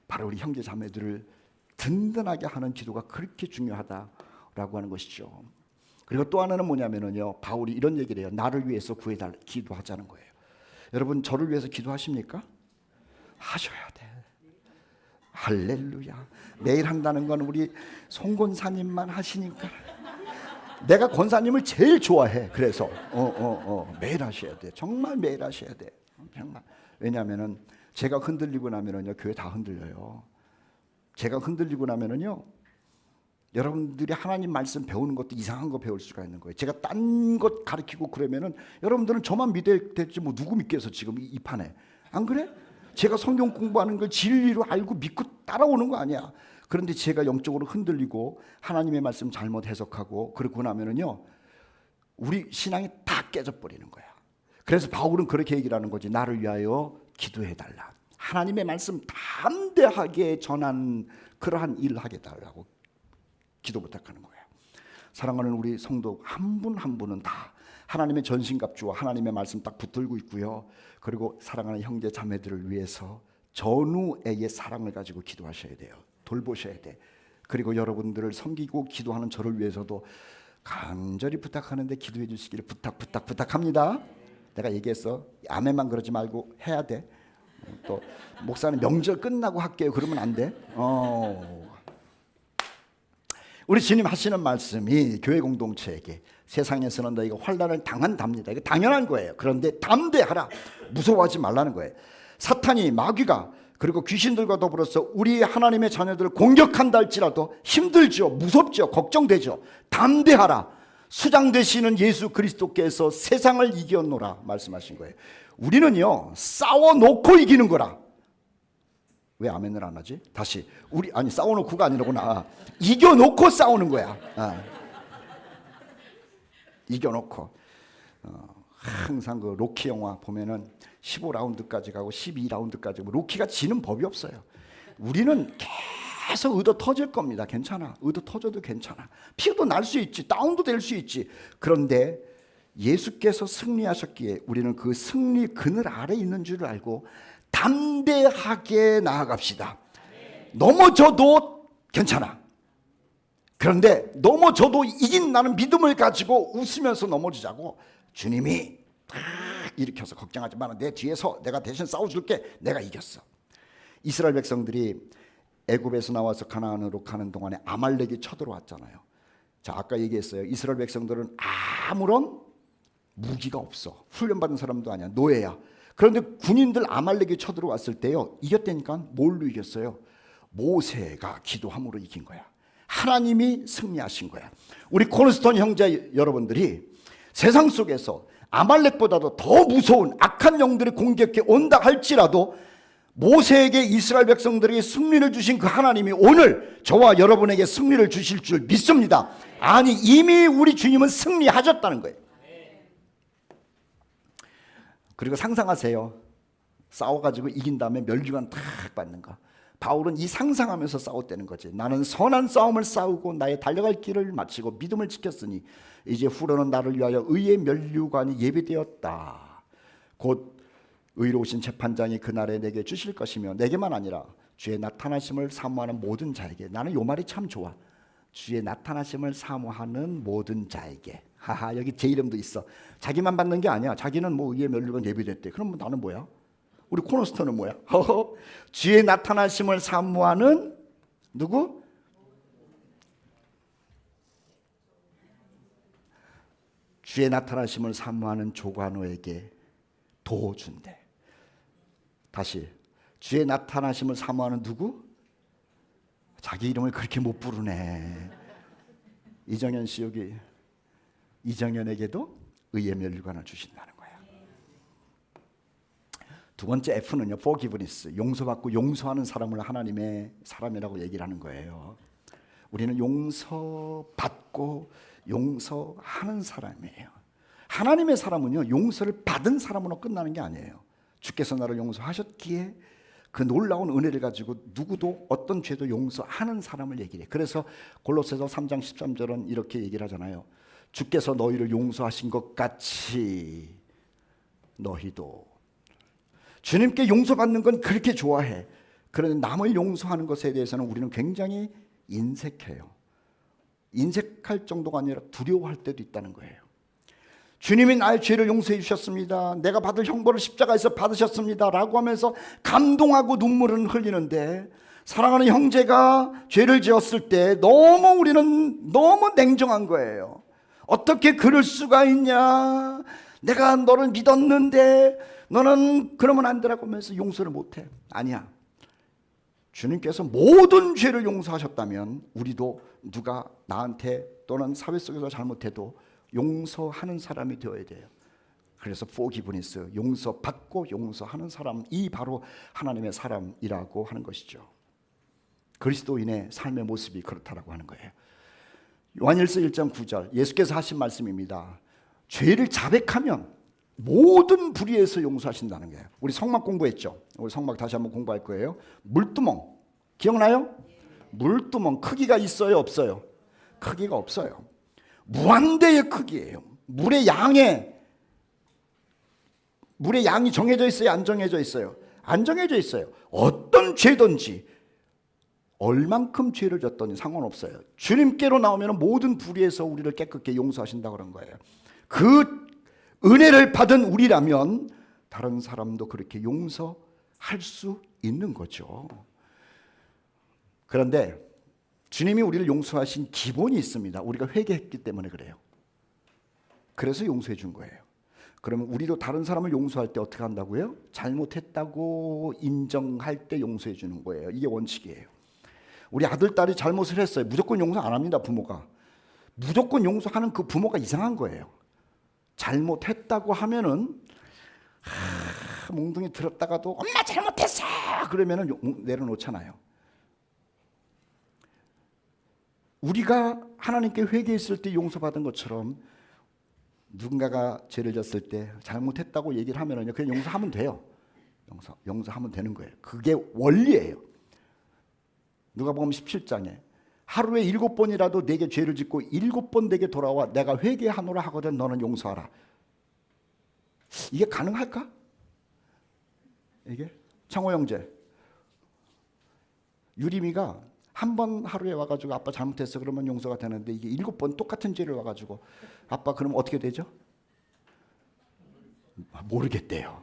바로 우리 형제 자매들을 든든하게 하는 기도가 그렇게 중요하다라고 하는 것이죠. 그리고 또 하나는 뭐냐면은요, 바울이 이런 얘기를 해요. 나를 위해서 구해달라, 기도하자는 거예요. 여러분, 저를 위해서 기도하십니까? 하셔야 돼. 할렐루야. 매일 한다는 건 우리 송 권사님만 하시니까. 내가 권사님을 제일 좋아해. 그래서 매일 하셔야 돼. 정말 매일 하셔야 돼. 정말. 왜냐하면은 제가 흔들리고 나면은요, 교회 다 흔들려요. 제가 흔들리고 나면은요, 여러분들이 하나님 말씀 배우는 것도 이상한 거 배울 수가 있는 거예요. 제가 딴 것 가르치고 그러면은 여러분들은 저만 믿어야 될지 뭐 누구 믿겠어 지금 이 판에. 안 그래? 제가 성경 공부하는 걸 진리로 알고 믿고 따라오는 거 아니야. 그런데 제가 영적으로 흔들리고 하나님의 말씀 잘못 해석하고 그러고 나면은요, 우리 신앙이 다 깨져버리는 거야. 그래서 바울은 그렇게 얘기를 하는 거지. 나를 위하여 기도해달라. 하나님의 말씀 담대하게 전한 그러한 일을 하게 달라고 기도 부탁하는 거예요. 사랑하는 우리 성도 한 분 한 분은 다 하나님의 전신갑주와 하나님의 말씀 딱 붙들고 있고요. 그리고 사랑하는 형제 자매들을 위해서 전우애의 사랑을 가지고 기도하셔야 돼요. 돌보셔야 돼. 그리고 여러분들을 섬기고 기도하는 저를 위해서도 간절히 부탁하는데 기도해 주시기를 부탁합니다. 내가 얘기했어. 아멘만 그러지 말고 해야 돼. 또 목사는 명절 끝나고 할게요 그러면 안 돼. 우리 주님 하시는 말씀이 교회 공동체에게 세상에서는 너희가 환난을 당한답니다. 이거 당연한 거예요. 그런데 담대하라. 무서워하지 말라는 거예요. 사탄이, 마귀가, 그리고 귀신들과 더불어서 우리 하나님의 자녀들을 공격한다 할지라도 힘들죠. 무섭죠. 걱정되죠. 담대하라. 수장 되시는 예수 그리스도께서 세상을 이겨노라 말씀하신 거예요. 우리는요, 싸워놓고 이기는 거라. 왜 아멘을 안 하지? 다시. 싸워놓고가 아니라구나. 이겨놓고 싸우는 거야. 이겨놓고. 항상 그 로키 영화 보면은 15라운드까지 가고 12라운드까지 가고 로키가 지는 법이 없어요. 우리는 계속 의도 터질 겁니다. 괜찮아. 의도 터져도 괜찮아. 피도 날 수 있지. 다운도 될 수 있지. 그런데 예수께서 승리하셨기에 우리는 그 승리 그늘 아래 있는 줄 알고 담대하게 나아갑시다. 넘어져도 괜찮아. 그런데 넘어져도 이긴다는 믿음을 가지고 웃으면서 넘어지자고 주님이 딱 일으켜서 걱정하지 마라. 내 뒤에서 내가 대신 싸워줄게. 내가 이겼어. 이스라엘 백성들이 애굽에서 나와서 가나안으로 가는 동안에 아말렉이 쳐들어왔잖아요. 자, 아까 얘기했어요. 이스라엘 백성들은 아무런 무기가 없어. 훈련받은 사람도 아니야. 노예야. 그런데 군인들 아말렉이 쳐들어왔을 때요, 이겼다니까. 뭘로 이겼어요? 모세가 기도함으로 이긴 거야. 하나님이 승리하신 거야. 우리 코너스톤 형제 여러분들이 세상 속에서 아말렉보다도 더 무서운 악한 영들이 공격해 온다 할지라도 모세에게 이스라엘 백성들에게 승리를 주신 그 하나님이 오늘 저와 여러분에게 승리를 주실 줄 믿습니다. 아니, 이미 우리 주님은 승리하셨다는 거예요. 그리고 상상하세요. 싸워가지고 이긴 다음에 멸류관 탁 받는 거. 바울은 이 상상하면서 싸웠다는 거지. 나는 선한 싸움을 싸우고 나의 달려갈 길을 마치고 믿음을 지켰으니 이제 후로는 나를 위하여 의의 멸류관이 예비되었다. 곧 의로우신 재판장이 그날에 내게 주실 것이며 내게만 아니라 주의 나타나심을 사모하는 모든 자에게. 나는 요 말이 참 좋아. 주의 나타나심을 사모하는 모든 자에게. 하하, 여기 제 이름도 있어. 자기만 받는 게 아니야. 자기는 뭐 의의 멸류관 예비됐대. 그럼 나는 뭐야? 우리 코너스톤은 뭐야? 주의 나타나심을 사모하는 누구? 주의 나타나심을 사모하는 조관우에게 도 준대. 다시, 주의 나타나심을 사모하는 누구? 자기 이름을 그렇게 못 부르네. 이정현 씨, 여기 이정현에게도 의의 멸류관을 주신다는 거예요. 두 번째 F는요, forgiveness, 용서받고 용서하는 사람을 하나님의 사람이라고 얘기를 하는 거예요. 우리는 용서받고 용서하는 사람이에요. 하나님의 사람은요, 용서를 받은 사람으로 끝나는 게 아니에요. 주께서 나를 용서하셨기에 그 놀라운 은혜를 가지고 누구도 어떤 죄도 용서하는 사람을 얘기해. 그래서 골로새서 3장 13절은 이렇게 얘기를 하잖아요. 주께서 너희를 용서하신 것 같이 너희도. 주님께 용서받는 건 그렇게 좋아해. 그런데 남을 용서하는 것에 대해서는 우리는 굉장히 인색해요. 인색할 정도가 아니라 두려워할 때도 있다는 거예요. 주님이 나의 죄를 용서해 주셨습니다. 내가 받을 형벌을 십자가에서 받으셨습니다 라고 하면서 감동하고 눈물은 흘리는데, 사랑하는 형제가 죄를 지었을 때 우리는 너무 냉정한 거예요. 어떻게 그럴 수가 있냐, 내가 너를 믿었는데 너는 그러면 안 되라고 하면서 용서를 못해. 아니야. 주님께서 모든 죄를 용서하셨다면 우리도 누가 나한테 또는 사회 속에서 잘못해도 용서하는 사람이 되어야 돼요. 그래서 forgiveness, 용서받고 용서하는 사람이 바로 하나님의 사람이라고 하는 것이죠. 그리스도인의 삶의 모습이 그렇다라고 하는 거예요. 요한일서 1장 9절 예수께서 하신 말씀입니다. 죄를 자백하면 모든 불의에서 용서하신다는 거예요. 우리 성막 공부했죠. 우리 성막 다시 한번 공부할 거예요. 물두멍 기억나요? 물두멍 크기가 있어요, 없어요? 크기가 없어요. 무한대의 크기예요. 물의 양이 정해져 있어요, 안 정해져 있어요? 안 정해져 있어요. 어떤 죄든지 얼만큼 죄를 졌더니 상관없어요. 주님께로 나오면 모든 불의에서 우리를 깨끗게 용서하신다고 그런 거예요. 그 은혜를 받은 우리라면 다른 사람도 그렇게 용서할 수 있는 거죠. 그런데 주님이 우리를 용서하신 기본이 있습니다. 우리가 회개했기 때문에 그래요. 그래서 용서해 준 거예요. 그러면 우리도 다른 사람을 용서할 때 어떻게 한다고요? 잘못했다고 인정할 때 용서해 주는 거예요. 이게 원칙이에요. 우리 아들, 딸이 잘못을 했어요. 무조건 용서 안 합니다, 부모가. 무조건 용서하는 그 부모가 이상한 거예요. 잘못했다고 하면은 몽둥이 들었다가도 엄마 잘못했어 그러면은 내려놓잖아요. 우리가 하나님께 회개했을 때 용서받은 것처럼 누군가가 죄를 졌을 때 잘못했다고 얘기를 하면은요, 그냥 용서하면 돼요. 용서하면 되는 거예요. 그게 원리예요. 누가복음 17장에 하루에 7번이라도 내게 죄를 짓고 7번 내게 돌아와 내가 회개하노라 하거든 너는 용서하라. 이게 가능할까? 이게 창호 형제, 유림이가 한 번 하루에 와가지고 아빠 잘못했어 그러면 용서가 되는데, 이게 7번 똑같은 죄를 와가지고 아빠 그러면 어떻게 되죠? 모르겠대요.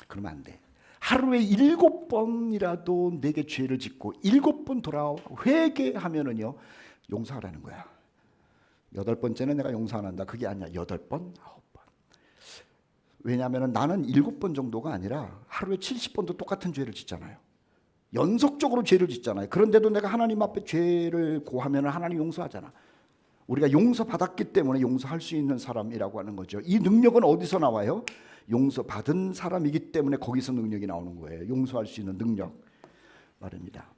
그러면 안 돼. 하루에 7번이라도 내게 죄를 짓고 7번 돌아와 회개하면은요 용서하라는 거야. 8번째는 내가 용서 안 한다. 그게 아니야. 8번, 9번. 왜냐하면 나는 7번 정도가 아니라 하루에 70번도 똑같은 죄를 짓잖아요. 연속적으로 죄를 짓잖아요. 그런데도 내가 하나님 앞에 죄를 고하면 하나님 용서하잖아. 우리가 용서받았기 때문에 용서할 수 있는 사람이라고 하는 거죠. 이 능력은 어디서 나와요? 용서받은 사람이기 때문에 거기서 능력이 나오는 거예요. 용서할 수 있는 능력 말입니다.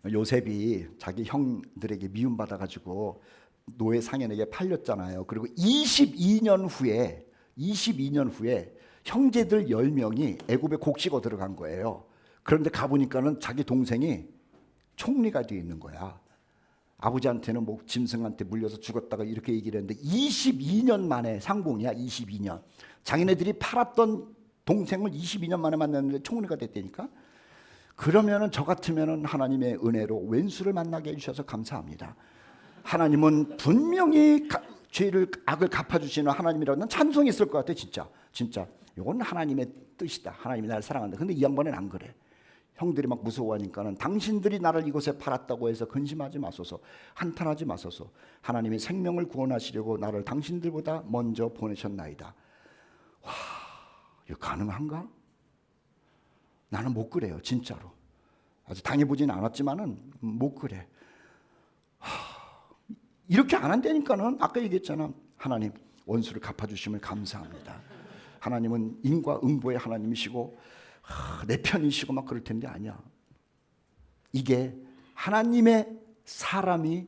요셉이 자기 형들에게 미움받아가지고 노예 상인에게 팔렸잖아요. 그리고 22년 후에 형제들 10명이 애굽에 곡식어 들어간 거예요. 그런데 가보니까는 자기 동생이 총리가 되어 있는 거야. 아버지한테는 뭐 짐승한테 물려서 죽었다가 이렇게 얘기를 했는데 22년 만에 상봉이야. 22년. 자기네들이 팔았던 동생을 22년 만에 만났는데 총리가 됐다니까. 그러면은 저 같으면은 하나님의 은혜로 왼수를 만나게 해주셔서 감사합니다. 하나님은 분명히 악을 갚아주시는 하나님이라는 찬송이 있을 것 같아. 진짜 이건 하나님의 뜻이다. 하나님이 나를 사랑한다. 근데 이 양반은 안 그래. 형들이 막 무서워하니까는 당신들이 나를 이곳에 팔았다고 해서 근심하지 마소서, 한탄하지 마소서. 하나님이 생명을 구원하시려고 나를 당신들보다 먼저 보내셨나이다. 와, 이거 가능한가? 나는 못 그래요, 진짜로. 아주 당해보지는 않았지만은 못 그래. 이렇게 안 한다니까는 아까 얘기했잖아. 하나님 원수를 갚아주시면 감사합니다. 하나님은 인과 응보의 하나님이시고 내 편이시고 막 그럴 텐데 아니야. 이게 하나님의 사람이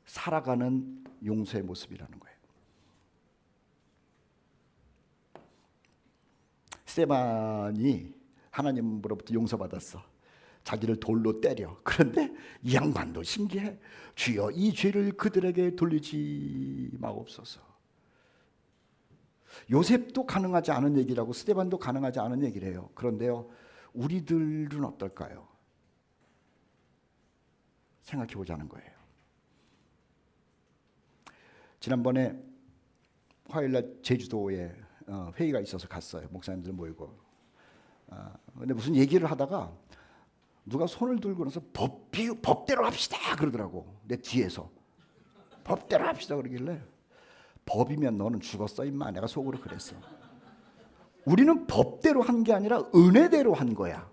살아가는 용서의 모습이라는 거예요. 스테반이 하나님으로부터 용서받았어. 자기를 돌로 때려. 그런데 이 양반도 신기해. 주여 이 죄를 그들에게 돌리지 마옵소서. 요셉도 가능하지 않은 얘기라고 스데반도 가능하지 않은 얘기를 해요. 그런데요, 우리들은 어떨까요? 생각해 보자는 거예요. 지난번에 화요일날 제주도에 회의가 있어서 갔어요. 목사님들 모이고. 근데 무슨 얘기를 하다가 누가 손을 들고 나서 법대로 합시다 그러더라고. 내 뒤에서 법대로 합시다 그러길래, 법이면 너는 죽었어 임마, 내가 속으로 그랬어. 우리는 법대로 한 게 아니라 은혜대로 한 거야.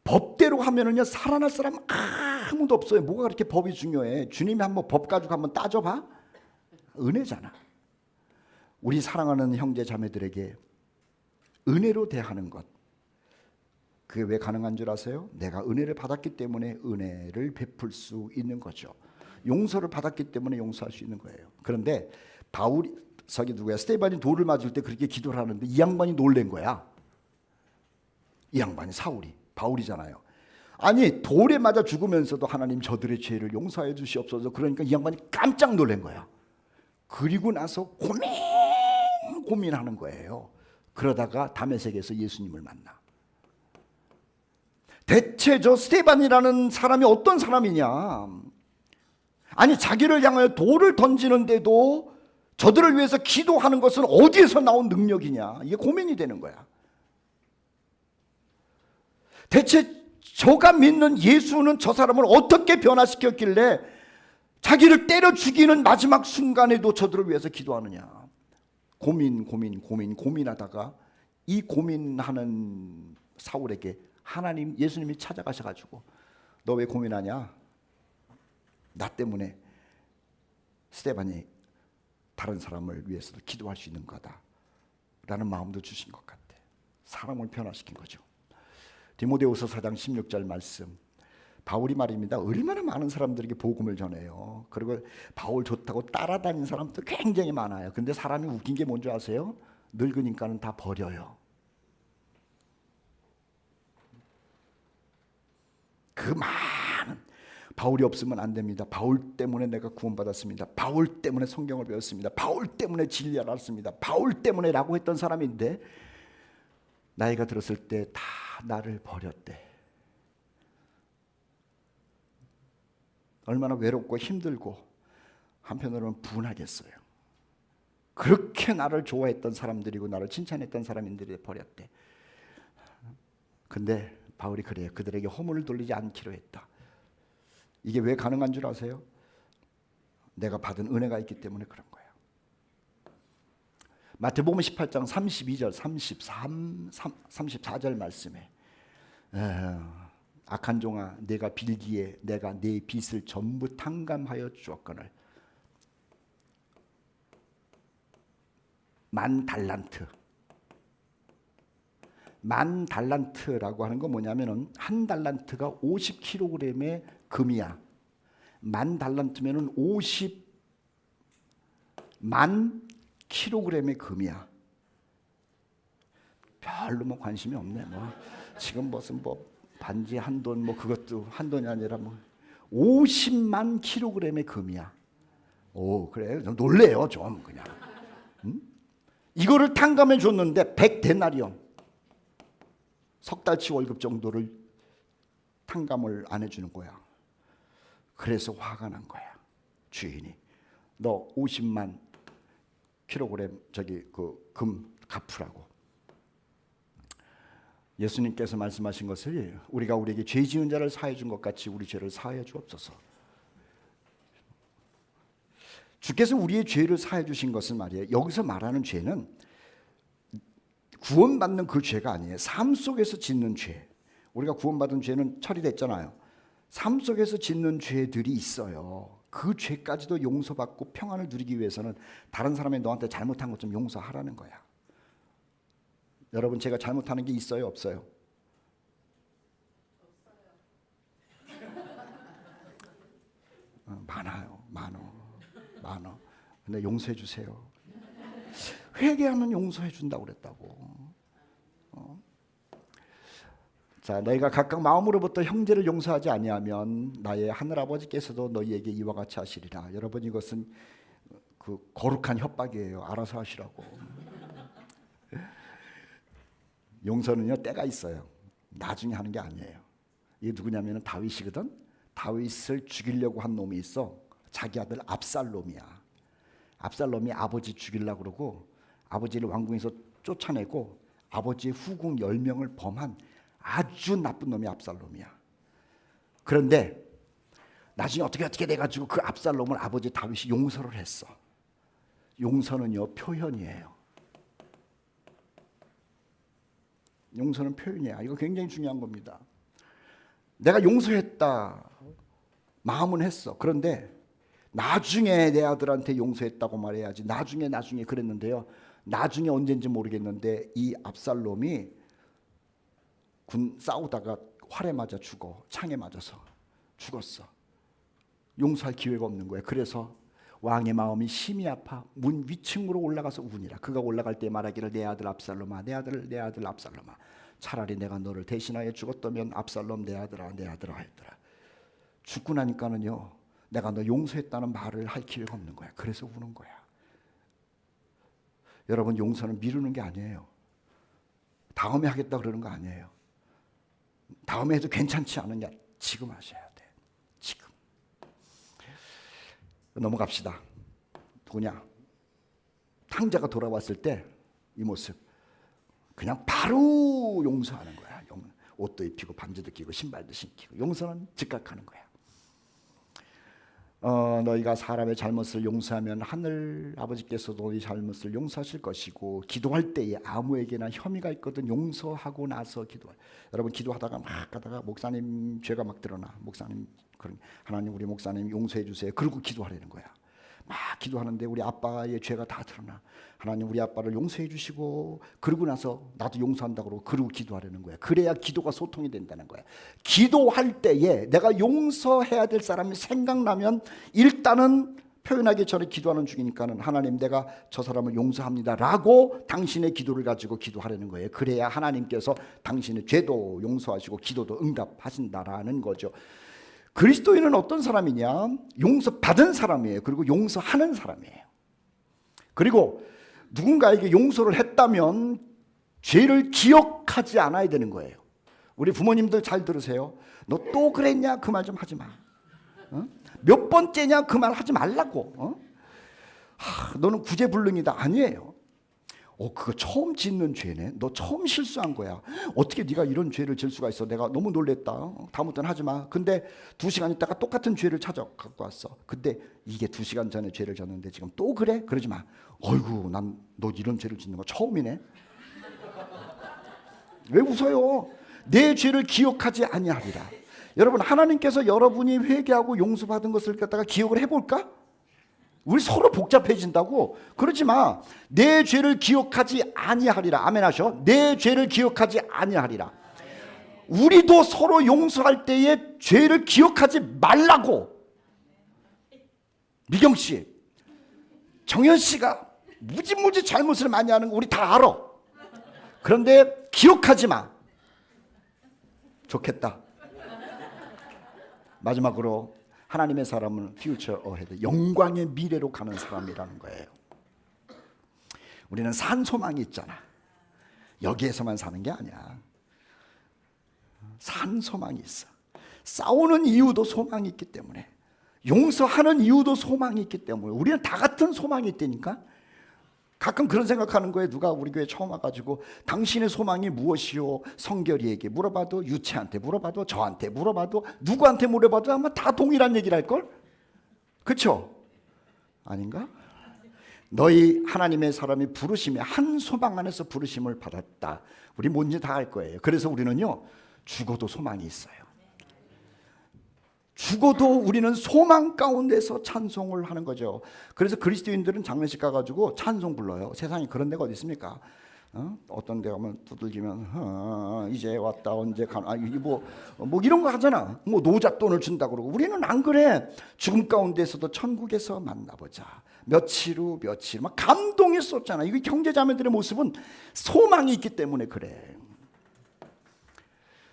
법대로 하면은요, 살아날 사람 아무도 없어요. 뭐가 그렇게 법이 중요해? 주님이 한번 법 가지고 한번 따져봐. 은혜잖아. 우리 사랑하는 형제 자매들에게 은혜로 대하는 것, 그게 왜 가능한 줄 아세요? 내가 은혜를 받았기 때문에 은혜를 베풀 수 있는 거죠. 용서를 받았기 때문에 용서할 수 있는 거예요. 그런데 바울이, 누구야? 스데반이 돌을 맞을 때 그렇게 기도를 하는데 이 양반이 놀란 거야. 이 양반이 사울이, 바울이잖아요. 아니, 돌에 맞아 죽으면서도 하나님 저들의 죄를 용서해 주시옵소서. 그러니까 이 양반이 깜짝 놀란 거야. 그리고 나서 고민하는 거예요. 그러다가 다메섹에서 예수님을 만나. 대체 저 스데반이라는 사람이 어떤 사람이냐? 아니, 자기를 향하여 돌을 던지는데도 저들을 위해서 기도하는 것은 어디에서 나온 능력이냐? 이게 고민이 되는 거야. 대체 저가 믿는 예수는 저 사람을 어떻게 변화시켰길래 자기를 때려 죽이는 마지막 순간에도 저들을 위해서 기도하느냐? 고민하다가 이 고민하는 사울에게 예수님이 찾아가셔가지고, 너 왜 고민하냐? 나 때문에 스데반이 다른 사람을 위해서도 기도할 수 있는 거다 라는 마음도 주신 것 같아. 사람을 변화시킨 거죠. 디모데후서 4장 16절 말씀, 바울이 말입니다. 얼마나 많은 사람들에게 복음을 전해요. 그리고 바울 좋다고 따라다니는 사람도 굉장히 많아요. 근데 사람이 웃긴 게 뭔지 아세요? 늙으니까는 다 버려요. 그 많은, 바울이 없으면 안 됩니다. 바울 때문에 내가 구원받았습니다. 바울 때문에 성경을 배웠습니다. 바울 때문에 진리를 알았습니다. 바울 때문에 라고 했던 사람인데 나이가 들었을 때 다 나를 버렸대. 얼마나 외롭고 힘들고 한편으로는 분하겠어요. 그렇게 나를 좋아했던 사람들이고 나를 칭찬했던 사람들이 버렸대. 근데 바울이 그래요. 그들에게 허물을 돌리지 않기로 했다. 이게 왜 가능한 줄 아세요? 내가 받은 은혜가 있기 때문에 그런 거예요. 마태복음 18장 32절 34절 말씀에, 악한 종아, 내가 빌기에 내가 네 빚을 전부 탕감하여 주었거늘 10,000달란트. 10,000달란트라고 하는 건 뭐냐면은 한 달란트가 50kg의 금이야. 10,000달란트면은 50만 kg의 금이야. 별로 뭐 관심이 없네. 뭐 지금 무슨 뭐 반지 한 돈, 뭐 그것도 한 돈이 아니라 뭐 50만 kg의 금이야. 오, 그래. 좀 놀래요, 좀 그냥. 이거를 탕감해 줬는데 100데나리온. 석 달치 월급 정도를 탕감을 안 해주는 거야. 그래서 화가 난 거야. 주인이, 너 50만 킬로그램 금 갚으라고. 예수님께서 말씀하신 것을, 우리가 우리에게 죄 지은 자를 사해 준 것 같이 우리 죄를 사해 주옵소서. 주께서 우리의 죄를 사해 주신 것은 말이에요, 여기서 말하는 죄는 구원받는 그 죄가 아니에요. 삶 속에서 짓는 죄. 우리가 구원받은 죄는 처리됐잖아요. 삶 속에서 짓는 죄들이 있어요. 그 죄까지도 용서받고 평안을 누리기 위해서는 다른 사람이 너한테 잘못한 것 좀 용서하라는 거야. 여러분, 제가 잘못하는 게 있어요, 없어요? 많아요. 많어. 근데 용서해 주세요. 회개하면 용서해 준다고 그랬다고. 자, 너희가 각각 마음으로부터 형제를 용서하지 아니하면 나의 하늘 아버지께서도 너희에게 이와 같이 하시리라. 여러분, 이것은 그 거룩한 협박이에요. 알아서 하시라고. 용서는요 때가 있어요. 나중에 하는 게 아니에요. 이게 누구냐면 다윗이거든. 다윗을 죽이려고 한 놈이 있어. 자기 아들 압살롬이야. 압살롬이 아버지 죽이려고 그러고 아버지를 왕궁에서 쫓아내고 아버지의 후궁 10명을 범한 아주 나쁜 놈이 압살롬이야. 그런데 나중에 어떻게 돼가지고 그 압살롬을 아버지 다윗이 용서를 했어. 용서는요 표현이에요. 용서는 표현이야. 이거 굉장히 중요한 겁니다. 내가 용서했다. 마음은 했어. 그런데 나중에 내 아들한테 용서했다고 말해야지. 나중에 그랬는데요. 나중에 언젠지 모르겠는데 이 압살롬이 군 싸우다가 활에 맞아 죽어. 창에 맞아서 죽었어. 용서할 기회가 없는 거야. 그래서 왕의 마음이 심히 아파 문 위층으로 올라가서 우니라. 그가 올라갈 때 말하기를 내 아들 압살롬아, 내 아들 압살롬아, 차라리 내가 너를 대신하여 죽었다면 압살롬 내 아들아 하였더라. 죽고 나니까는요 내가 너 용서했다는 말을 할 기회가 없는 거야. 그래서 우는 거야. 여러분 용서는 미루는 게 아니에요. 다음에 하겠다 그러는 거 아니에요. 다음에 해도 괜찮지 않으냐. 지금 하셔야 돼. 지금. 넘어갑시다. 누구냐? 탕자가 돌아왔을 때 이 모습 그냥 바로 용서하는 거야. 옷도 입히고 반지도 끼고 신발도 신기고 용서는 즉각 하는 거야. 너희가 사람의 잘못을 용서하면 하늘 아버지께서도 너희 잘못을 용서하실 것이고 기도할 때에 아무에게나 혐의가 있거든 용서하고 나서 기도할. 여러분 기도하다가 막 가다가 목사님 죄가 막 드러나. 목사님 그런 하나님 우리 목사님 용서해 주세요. 그러고 기도하라는 거야. 막 기도하는데 우리 아빠의 죄가 다 드러나. 하나님 우리 아빠를 용서해 주시고 그러고 나서 나도 용서한다고 그러고 기도하라는 거야. 그래야 기도가 소통이 된다는 거야. 기도할 때에 내가 용서해야 될 사람이 생각나면 일단은 표현하기 전에 기도하는 중이니까는 하나님 내가 저 사람을 용서합니다 라고 당신의 기도를 가지고 기도하라는 거예요. 그래야 하나님께서 당신의 죄도 용서하시고 기도도 응답하신다라는 거죠. 그리스도인은 어떤 사람이냐? 용서받은 사람이에요. 그리고 용서하는 사람이에요. 그리고 누군가에게 용서를 했다면 죄를 기억하지 않아야 되는 거예요. 우리 부모님들 잘 들으세요. 너 또 그랬냐? 그 말 좀 하지 마. 몇 번째냐? 그 말 하지 말라고. 너는 구제불능이다. 아니에요. 그거 처음 짓는 죄네. 너 처음 실수한 거야. 어떻게 네가 이런 죄를 질 수가 있어. 내가 너무 놀랬다. 다음부터는 하지 마. 근데 2시간 있다가 똑같은 죄를 찾아 갖고 왔어. 근데 이게 2시간 전에 죄를 졌는데 지금 또 그래? 그러지 마. 어이구 난 너 이런 죄를 짓는 거 처음이네. 왜 웃어요? 내 죄를 기억하지 아니하리라. 여러분 하나님께서 여러분이 회개하고 용서받은 것을 갖다가 기억을 해볼까? 우리 서로 복잡해진다고 그러지 마. 내 죄를 기억하지 아니하리라. 아멘 하셔. 내 죄를 기억하지 아니하리라. 우리도 서로 용서할 때에 죄를 기억하지 말라고. 미경 씨, 정현 씨가 무지 잘못을 많이 하는 거 우리 다 알아. 그런데 기억하지 마. 좋겠다. 마지막으로 하나님의 사람은 future ahead, 영광의 미래로 가는 사람이라는 거예요. 우리는 산 소망이 있잖아. 여기에서만 사는 게 아니야. 산 소망이 있어. 싸우는 이유도 소망이 있기 때문에, 용서하는 이유도 소망이 있기 때문에 우리는 다 같은 소망이 있다니까. 가끔 그런 생각하는 거예요. 누가 우리 교회 처음 와가지고 당신의 소망이 무엇이요? 성결이에게 물어봐도, 유채한테 물어봐도, 저한테 물어봐도, 누구한테 물어봐도 아마 다 동일한 얘기를 할걸? 그렇죠? 아닌가? 너희 하나님의 사람이 부르심에 한 소망 안에서 부르심을 받았다. 우리 뭔지 다 알 거예요. 그래서 우리는요 죽어도 소망이 있어요. 죽어도 우리는 소망 가운데서 찬송을 하는 거죠. 그래서 그리스도인들은 장례식 가가지고 찬송 불러요. 세상에 그런 데가 어디 있습니까? 어떤 데 가면 두들기면 이제 왔다 언제 가나 뭐 이런 거 하잖아. 뭐 노잣돈을 준다 그러고. 우리는 안 그래. 죽음 가운데서도 천국에서 만나보자. 며칠 후 며칠 막 감동이 쏟잖아. 이거 형제자매들의 모습은 소망이 있기 때문에 그래.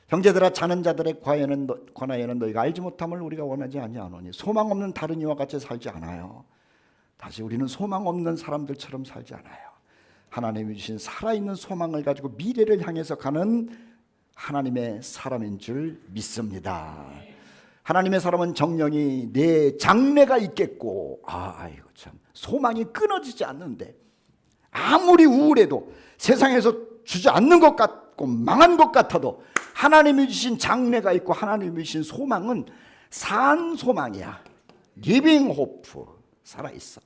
형제들아, 자는 자들의 관하여는 너희가 알지 못함을 우리가 원하지 아니하노니 소망 없는 다른 이와 같이 살지 않아요. 다시 우리는 소망 없는 사람들처럼 살지 않아요. 하나님이 주신 살아있는 소망을 가지고 미래를 향해서 가는 하나님의 사람인 줄 믿습니다. 하나님의 사람은 정령이 내 장래가 있겠고, 아이고 참, 소망이 끊어지지 않는데 아무리 우울해도 세상에서 주저앉는 것 같고 망한 것 같아도 하나님이 주신 장래가 있고 하나님이 주신 소망은 산 소망이야. Living hope, 살아있어.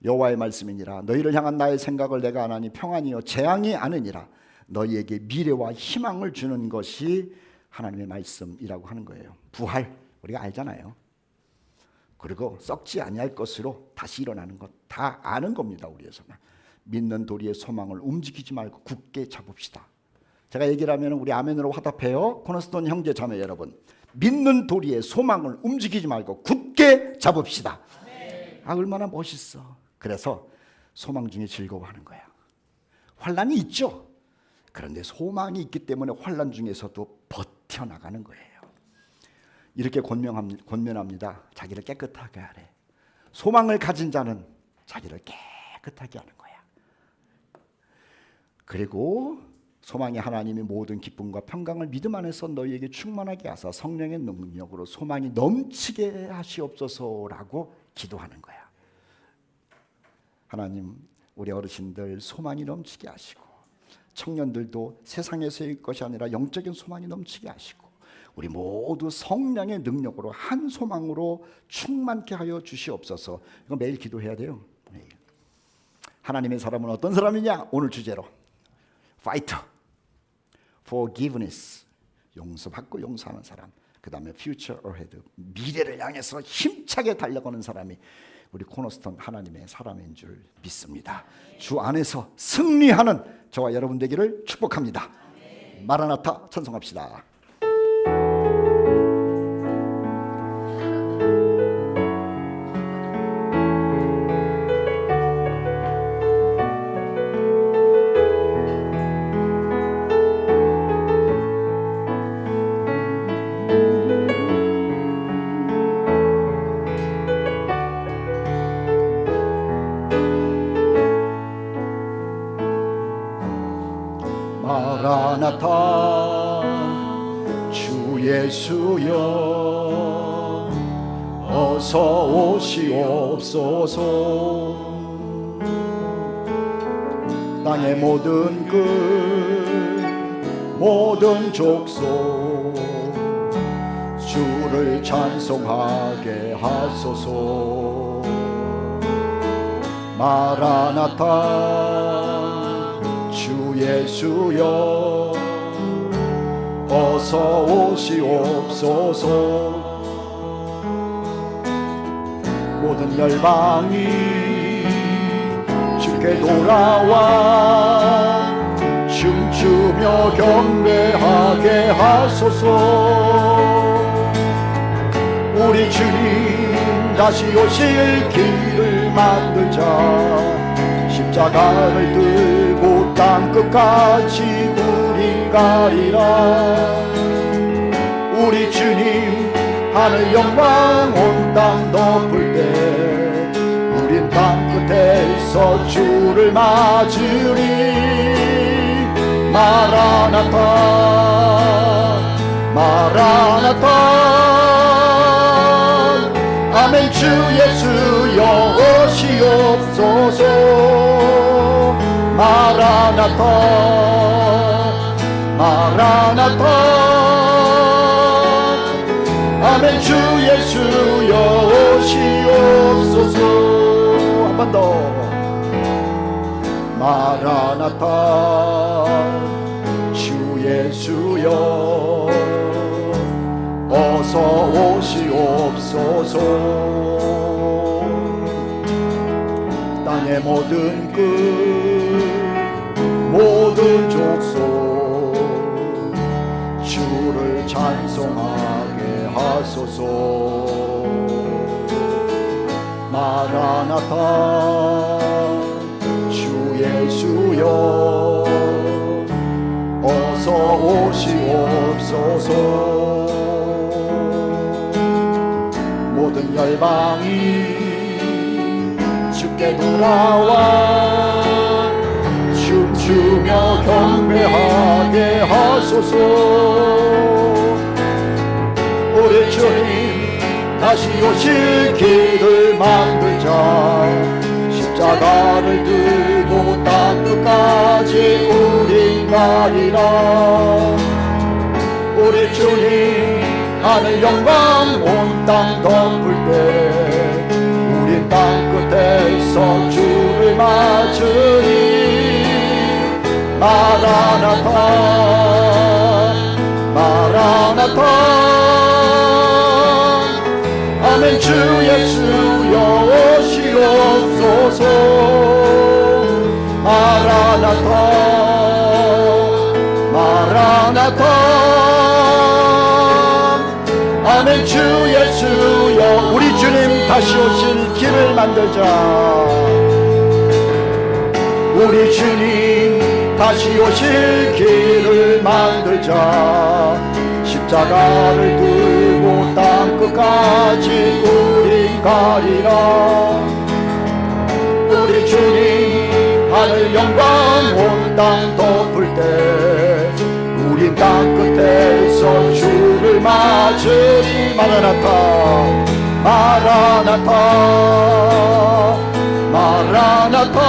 여호와의 말씀이니라. 너희를 향한 나의 생각을 내가 아나니 평안이요 재앙이 아니니라. 너희에게 미래와 희망을 주는 것이 하나님의 말씀이라고 하는 거예요. 부활 우리가 알잖아요. 그리고 썩지 아니할 것으로 다시 일어나는 것 다 아는 겁니다. 우리에서는 믿는 도리의 소망을 움직이지 말고 굳게 잡읍시다. 제가 얘기를 하면 우리 아멘으로 화답해요. 코너스톤 형제 자매 여러분, 믿는 도리의 소망을 움직이지 말고 굳게 잡읍시다. 얼마나 멋있어. 그래서 소망 중에 즐거워하는 거야. 환난이 있죠. 그런데 소망이 있기 때문에 환난 중에서도 버텨나가는 거예요. 이렇게 권면합니다. 자기를 깨끗하게 하래. 소망을 가진 자는 자기를 깨끗하게 하는 거야. 그리고 소망이 하나님의 모든 기쁨과 평강을 믿음 안에서 너희에게 충만하게 하사 성령의 능력으로 소망이 넘치게 하시옵소서라고 기도하는 거야. 하나님, 우리 어르신들 소망이 넘치게 하시고 청년들도 세상에서의 것이 아니라 영적인 소망이 넘치게 하시고 우리 모두 성령의 능력으로 한 소망으로 충만케 하여 주시옵소서. 이거 매일 기도해야 돼요. 하나님의 사람은 어떤 사람이냐? 오늘 주제로 Fighter, Forgiveness, 용서받고 용서하는 사람. 그 다음에 Future Ahead, 미래를 향해서 힘차게 달려가는 사람이 우리 코너스톤 하나님의 사람인 줄 믿습니다. 주 안에서 승리하는 저와 여러분 되기를 축복합니다. 마라나타 찬송합시다. 마라나타 주 예수여 어서 오시옵소서. 땅의 모든 끝 모든 족속 주를 찬송하게 하소서. 마라나타 주 예수여 어서 오시옵소서. 모든 열방이 주께 돌아와 춤추며 경배하게 하소서. 우리 주님 다시 오실 길을 만들자. 십자가를 들고 땅끝까지 우리 가리라. 우리 주님 하늘 영광 온 땅 덮을 때 우린 땅끝에서 주를 맞으리. 마라나타 마라나타 아멘. 주 예수여 오시옵소서. 마라나타 마라나타 아멘. 주 예수여 오시옵소서. 한 번 더. 마라나타 주 예수여 어서 오시옵소서. 땅의 모든 끝 모든 족속 주를 찬송하게 하소서. 마라나타 주 예수여 어서 오시옵소서. 모든 열방이 주께 돌아와 춤추며 경배하게 하소서. 우리 주님 다시 오실 길을 만들자. 십자가를 들고 땅 끝까지 우린 가리라. 우리 주님 하늘 영광 온 땅 덮을 때 우린 땅 끝에서 주를 맞으리. 마라나타 마라나타 아멘. 주 예수여 오시옵소서. 마라나타 마라나타 아멘. 주 예수여 우리 주님 다시 오실 길을 만들자. 우리 주님 다시 오실 길을 만들자. 십자가를 들고 땅 끝까지 우린 가리라. 우리 주님 하늘 영광 온 땅 덮을 때 우린 땅 끝에서 주를 맞으리. 마라나타 마라나타 마라나타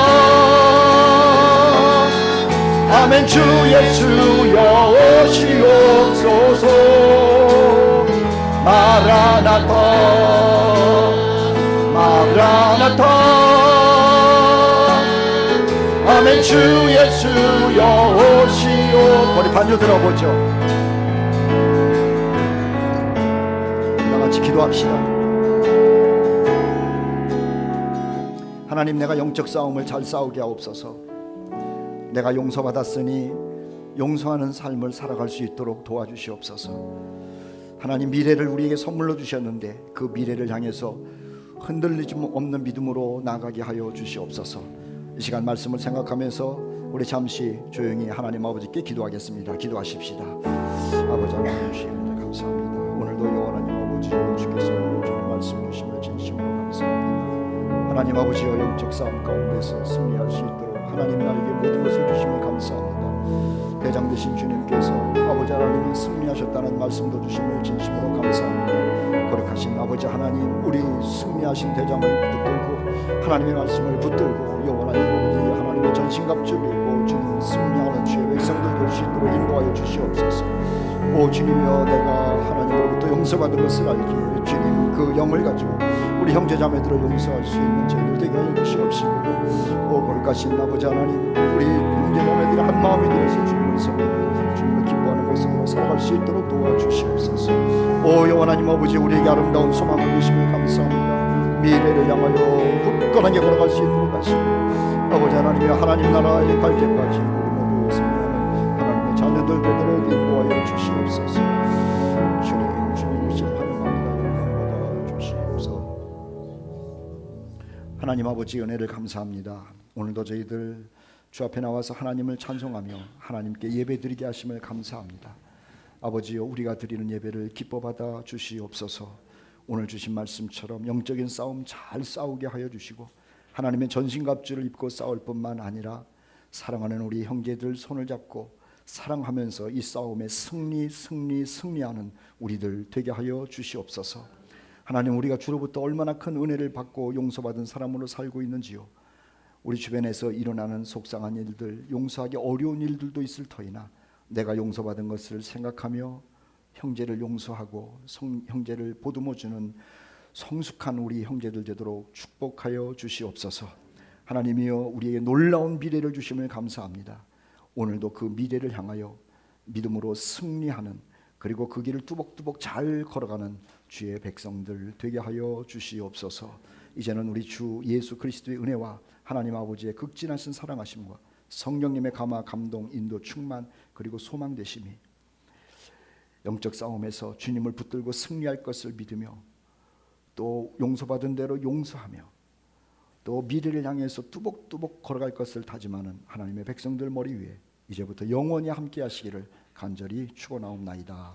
아멘. 주 예수여 오시옵소서. 마라나타 마라나타 아멘. 주 예수여 오시옵. 우리 반주 들어보죠. 다같이 기도합시다. 하나님, 내가 영적 싸움을 잘 싸우게 하옵소서. 내가 용서받았으니 용서하는 삶을 살아갈 수 있도록 도와주시옵소서. 하나님, 미래를 우리에게 선물로 주셨는데 그 미래를 향해서 흔들리지 없는 믿음으로 나아가게 하여 주시옵소서. 이 시간 말씀을 생각하면서 우리 잠시 조용히 하나님 아버지께 기도하겠습니다. 기도하십시다. 아버지 하나님 주시는 감사합니다. 오늘도 여호와님 아버지 주께서 주님 말씀 주심을 진심으로 감사합니다. 하나님 아버지여 영적 싸움 가운데서 승리할 수 있도록 하나님 나에게 모든 것을 주심을 감사합니다. 대장 되신 주님께서 아버지 하나님이 승리하셨다는 말씀도 주심을 진심으로 감사합니다. 거룩하신 아버지 하나님, 우리 승리하신 대장을 붙들고 하나님의 말씀을 붙들고 영원한 아버지 하나님의 전신갑주를 입고 주님 승리하는 주의 백성들 될 수 있도록 인도하여 주시옵소서. 오 주님이여, 내가 하나님으로부터 용서받은 것을 알기에 주님 그 영을 가지고 우리 형제자매들을 용서할 수 있는 저희들 되게 하여 주시옵시고, 오 거룩하신 아버지 하나님, 우리 형제자매들이 한 마음이 되어서 주님을 섬기고 주님을 기뻐하는 모습으로 살아갈 수 있도록 도와주시옵소서. 오 영원하님 아버지, 우리에게 아름다운 소망을 주심을 감사합니다. 미래를 향하여 굳건하게 걸어갈 수 있도록 하시고 아버지 하나님의 하나님 나라에 갈 때까지 우리 모두 승리하는 하나님의 자녀들 되도록 인도하여 주시옵소서. 주님을 환영합니다. 영광받아 주시옵소서. 하나님 아버지 은혜를 감사합니다. 오늘도 저희들 주 앞에 나와서 하나님을 찬송하며 하나님께 예배드리게 하심을 감사합니다. 아버지여, 우리가 드리는 예배를 기뻐받아 주시옵소서. 오늘 주신 말씀처럼 영적인 싸움 잘 싸우게 하여 주시고 하나님의 전신갑주를 입고 싸울 뿐만 아니라 사랑하는 우리 형제들 손을 잡고 사랑하면서 이 싸움에 승리하는 우리들 되게 하여 주시옵소서. 하나님, 우리가 주로부터 얼마나 큰 은혜를 받고 용서받은 사람으로 살고 있는지요. 우리 주변에서 일어나는 속상한 일들, 용서하기 어려운 일들도 있을 터이나 내가 용서받은 것을 생각하며 형제를 용서하고 형제를 보듬어주는 성숙한 우리 형제들 되도록 축복하여 주시옵소서. 하나님이여, 우리에게 놀라운 미래를 주심을 감사합니다. 오늘도 그 미래를 향하여 믿음으로 승리하는, 그리고 그 길을 뚜벅뚜벅 잘 걸어가는 주의 백성들 되게 하여 주시옵소서. 이제는 우리 주 예수 그리스도의 은혜와 하나님 아버지의 극진하신 사랑하심과 성령님의 감화 감동 인도 충만 그리고 소망 되심이 영적 싸움에서 주님을 붙들고 승리할 것을 믿으며 또 용서받은 대로 용서하며 또 미래를 향해서 뚜벅뚜벅 걸어갈 것을 다짐하는 하나님의 백성들 머리 위에 이제부터 영원히 함께 하시기를 간절히 축원하옵나이다.